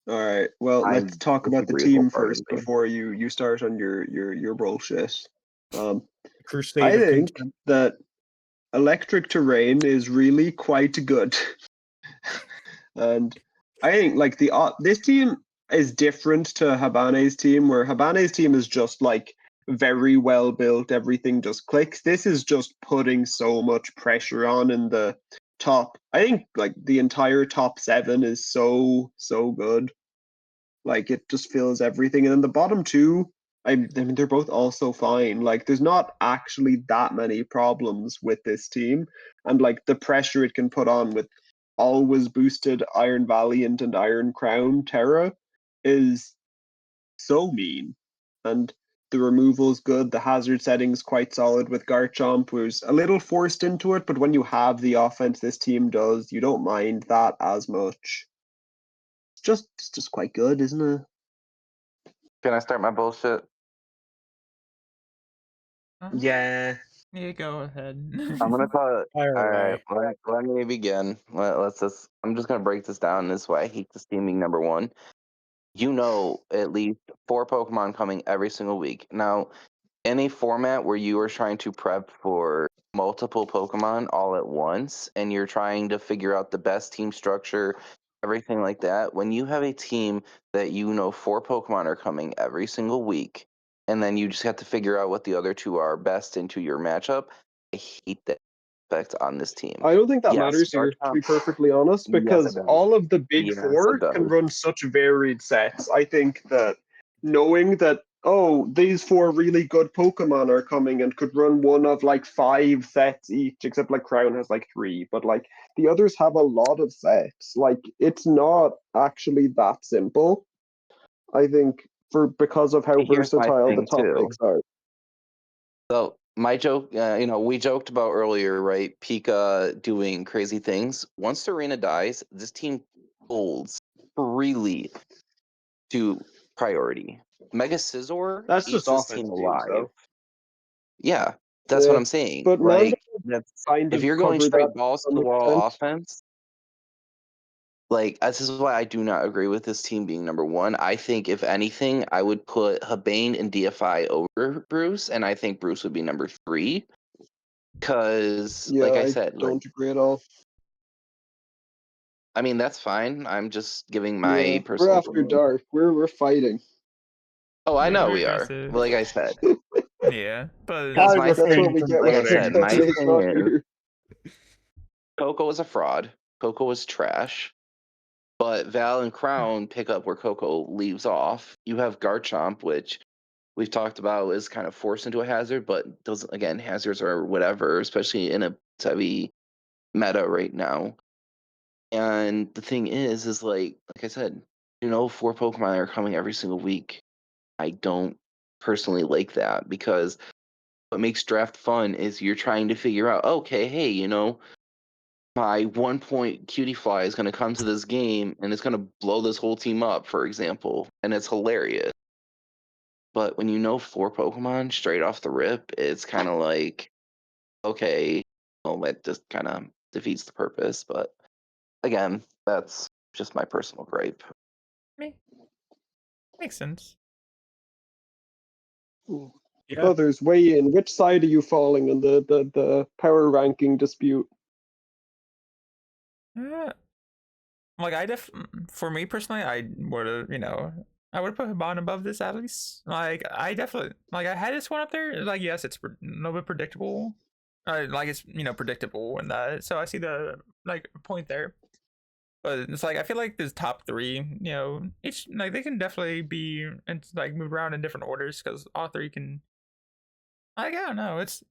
All right. Well, I let's talk about the disagree team first wholeheartedly. before you start on your bullshit. Crusade I of think Contempt. that electric terrain is really quite good, and I think like this team is different to Habane's team, where Habane's team is just like very well built, everything just clicks. This is just putting so much pressure on in the top. I think like the entire top 7 is so good. Like it just fills everything, and then the bottom 2, I mean they're both also fine. Like there's not actually that many problems with this team, and like the pressure it can put on with always boosted Iron Valiant and Iron Crown Terra is so mean, and the removal's good. The hazard setting's quite solid with Garchomp, who's a little forced into it, but when you have the offense this team does, you don't mind that as much. It's just quite good, isn't it? Can I start my bullshit? Yeah. Yeah, go ahead. I'm gonna call it. Fire All away. right, let me begin. Let's just. I'm just gonna break this down. This is why I hate this team being number 1. At least 4 Pokemon coming every single week. Now, in a format where you are trying to prep for multiple Pokemon all at once, and you're trying to figure out the best team structure, everything like that, when you have a team that 4 Pokemon are coming every single week, and then you just have to figure out what the other two are best into your matchup. I hate that aspect on this team. I don't think that Yes, matters here, to be Garchomp. perfectly honest, Yes, it because does. all of the big Yes, it four can does. run such varied sets. I think that knowing that, oh, these four really good Pokemon are coming and could run one of like 5 sets each, except like Crown has like 3, but like the others have a lot of sets. Like it's not actually that simple. I think because of how Here's my versatile the thing top too. picks are. So my joke, we joked about earlier, right? Pika doing crazy things. Once Serena dies, this team folds freely to priority. Mega Scizor That's eats just this offense team teams, alive. though. Yeah, that's Yeah, what I'm saying. but Like, Mandible kind if of you're going covered that straight balls to to some the wall extent. offense, like this is why I do not agree with this team being number one. I think if anything, I would put Habane and DFI over Bruce, and I think Bruce would be number 3. Because, Yeah, like I I said, don't agree at all. I mean that's fine. I'm just giving Yeah, my we're personal after opinion. dark. We're fighting. Oh, I know We're we are. aggressive. Like I said, Yeah, but Because I my That's refrain what we from get like when I our voting. said, my Pikachu is not thing is here. Coco is a fraud. Coco is trash. But Val and Crown pick up where Coco leaves off. You have Garchomp, which we've talked about is kind of forced into a hazard, but doesn't, again, hazards are whatever, especially in a heavy meta right now. And the thing is like I said, 4 Pokemon are coming every single week. I don't personally like that because what makes draft fun is you're trying to figure out, okay, hey, my 1-point cutie fly is going to come to this game and it's going to blow this whole team up, for example, and it's hilarious. But when 4 Pokemon straight off the rip, it's kind of like, okay, well, that just kind of defeats the purpose. But again, that's just my personal gripe. me makes sense. Yeah. Others weigh in. Which side are you falling in the power ranking dispute? Like for me personally, I would have, I would have put Hiban above this at least. Like I definitely, like I had this one up there. Like yes, it's a little bit predictable. Like it's predictable and that. So I see the point there. But it's like I feel like this top 3, each like they can definitely be and like moved around in different orders because all 3 can. Like I don't know, it's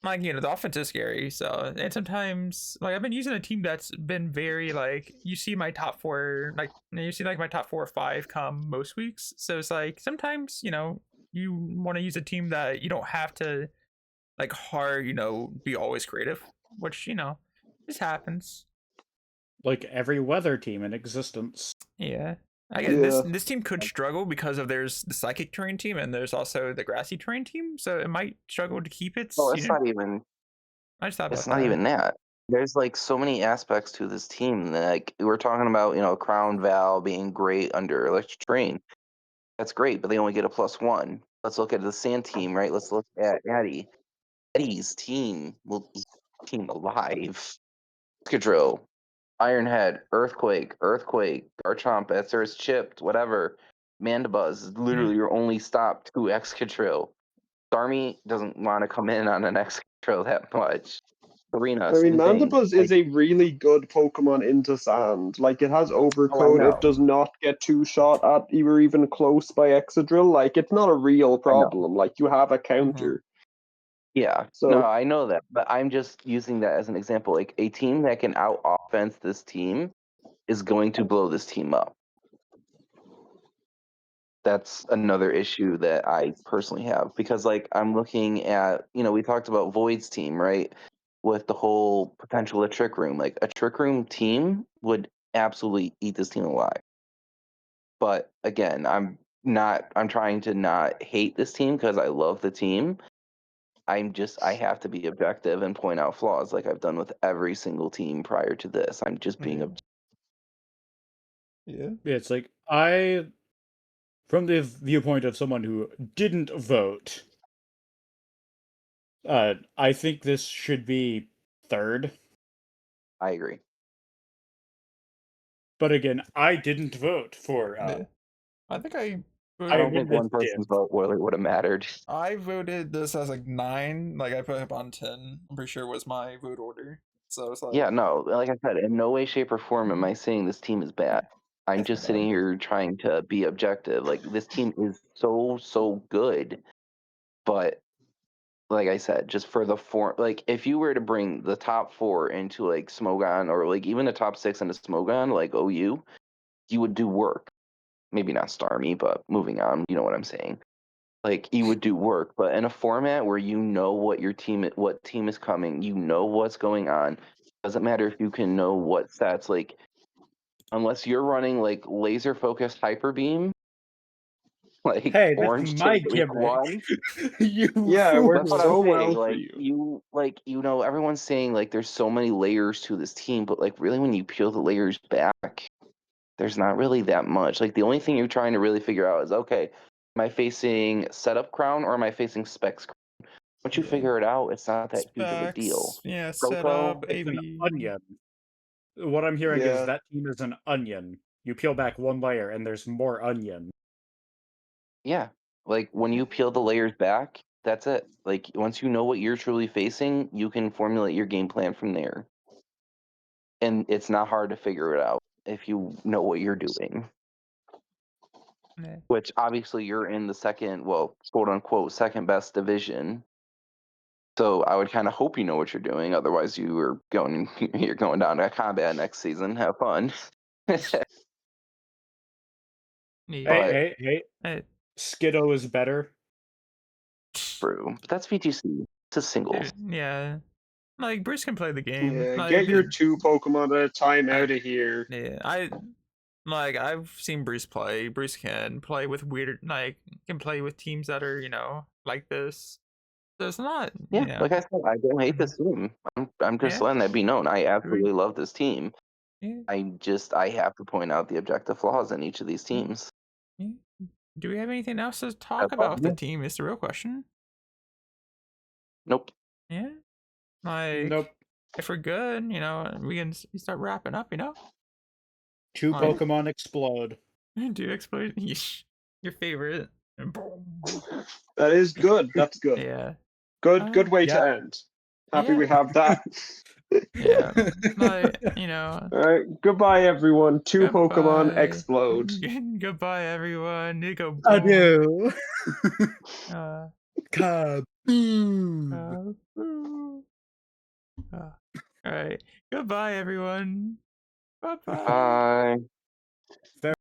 like the offense is scary. So and sometimes like I've been using a team that's been very like you see my top 4 my top 4 or 5 come most weeks. So it's like sometimes you want to use a team that you don't have to like hard be always creative, which this happens. Like every weather team in existence. Yeah. I guess this team could struggle because of there's the psychic terrain team and there's also the grassy terrain team, so it might struggle to keep its. Well, it's not even. I just thought It's about not that. even that. There's like so many aspects to this team. Like we're talking about, Crown Val being great under Electric Train. That's great, but they only get a +1. Let's look at the Sand team, right? Let's look at Eddie. Eddie's team will team alive. Excadrill, Ironhead, Earthquake, Garchomp, Ether's chipped, whatever. Mandibuzz is literally your only stop to Excadrill. Starmie doesn't want to come in on an Excadrill that much. Arena, I mean, same thing. Mandibuzz is a really good Pokemon into sand. Like, it has Overcoat, know. it does not get 2-shot at even close by Excadrill. Like, it's not a real problem. Like, you have a counter. Yeah, So, no, I know that, but I'm just using that as an example. Like a team that can out offense this team is going to blow this team up. That's another issue that I personally have because, like, I'm looking at, we talked about Void's team, right? With the whole potential of Trick Room. Like, a Trick Room team would absolutely eat this team alive. But again, I'm trying to not hate this team because I love the team. I have to be objective and point out flaws like I've done with every single team prior to this. I'm just being Yeah. It's like from the viewpoint of someone who didn't vote, I think this should be 3rd. I agree. But again, I didn't vote for Yeah. I think I I don't think one with Div. person's vote really would have mattered. I voted this as like 9. Like I put him on 10. I'm pretty sure it was my vote order. So it's like Yeah, no, like I said, in no way, shape, or form am I saying this team is bad. I'm It's just bad. sitting here trying to be objective. Like, this team is so good. But, like I said, just for the form, like, if you were to bring the top 4 into, like, Smogon, or, like, even the top 6 into Smogon, like, OU, you would do work. Maybe not Starmie, but moving on, you know what I'm saying. Like, you would do work, but in a format where you know what team is coming, you know what's going on. Doesn't matter if you can know what stats, like, unless you're running like laser focused hyper beam, like Hey, that's orange my tier week gimmick. 1. You Yeah, it fool. works That's what I'm so saying. well for Like, you know, everyone's saying like there's so many layers to this team, but like really when you peel the layers back, there's not really that much. Like, the only thing you're trying to really figure out is, okay, am I facing setup crown or am I facing specs crown? Once you Yeah. figure it out, it's not that huge of a deal. Specs, yeah, Proto, setup, It's an AV. onion. What I'm hearing is Yeah. that team is an onion. You peel back one layer and there's more onion. yeah. Like, when you peel the layers back, that's it. Like, once you know what you're truly facing, you can formulate your game plan from there. And it's not hard to figure it out if you know what you're doing. Yeah. Which, obviously, you're in the second, well, quote unquote, second best division. So I would kind of hope you know what you're doing. Otherwise, you're going down to combat next season. Have fun. Yeah. But- Hey. Skiddo is better. True. But that's VTC. It's a singles. Yeah. Like Bruce can play the game. Yeah, Like, get your 2 Pokemon at a time I- out of here. Yeah, I've seen Bruce play. Bruce can play with weird, like, can play with teams that are, you know, like this. There's not, Yeah, you know, like I said, I don't hate this team. I'm just Yeah. letting that be known. I absolutely love this team. yeah, I have to point out the objective flaws in each of these teams. yeah. Do we have anything else to talk That's about all. with the team? Is the real question. Nope. Yeah. Like, Nope. if we're good, you know, we can start wrapping up. You know, 2 Alright. Pokemon explode. do you explain your favorite? And boom. That is good. That's good. Yeah. Good way Yeah. to end. Happy Yeah. we have that. Yeah. Like, you know. All right. Goodbye, everyone. 2 Pokemon Goodbye. explode. Goodbye, everyone. You go. Boom. Adieu. Uh, Kaboom. All right. Goodbye, everyone. Bye bye. Bye.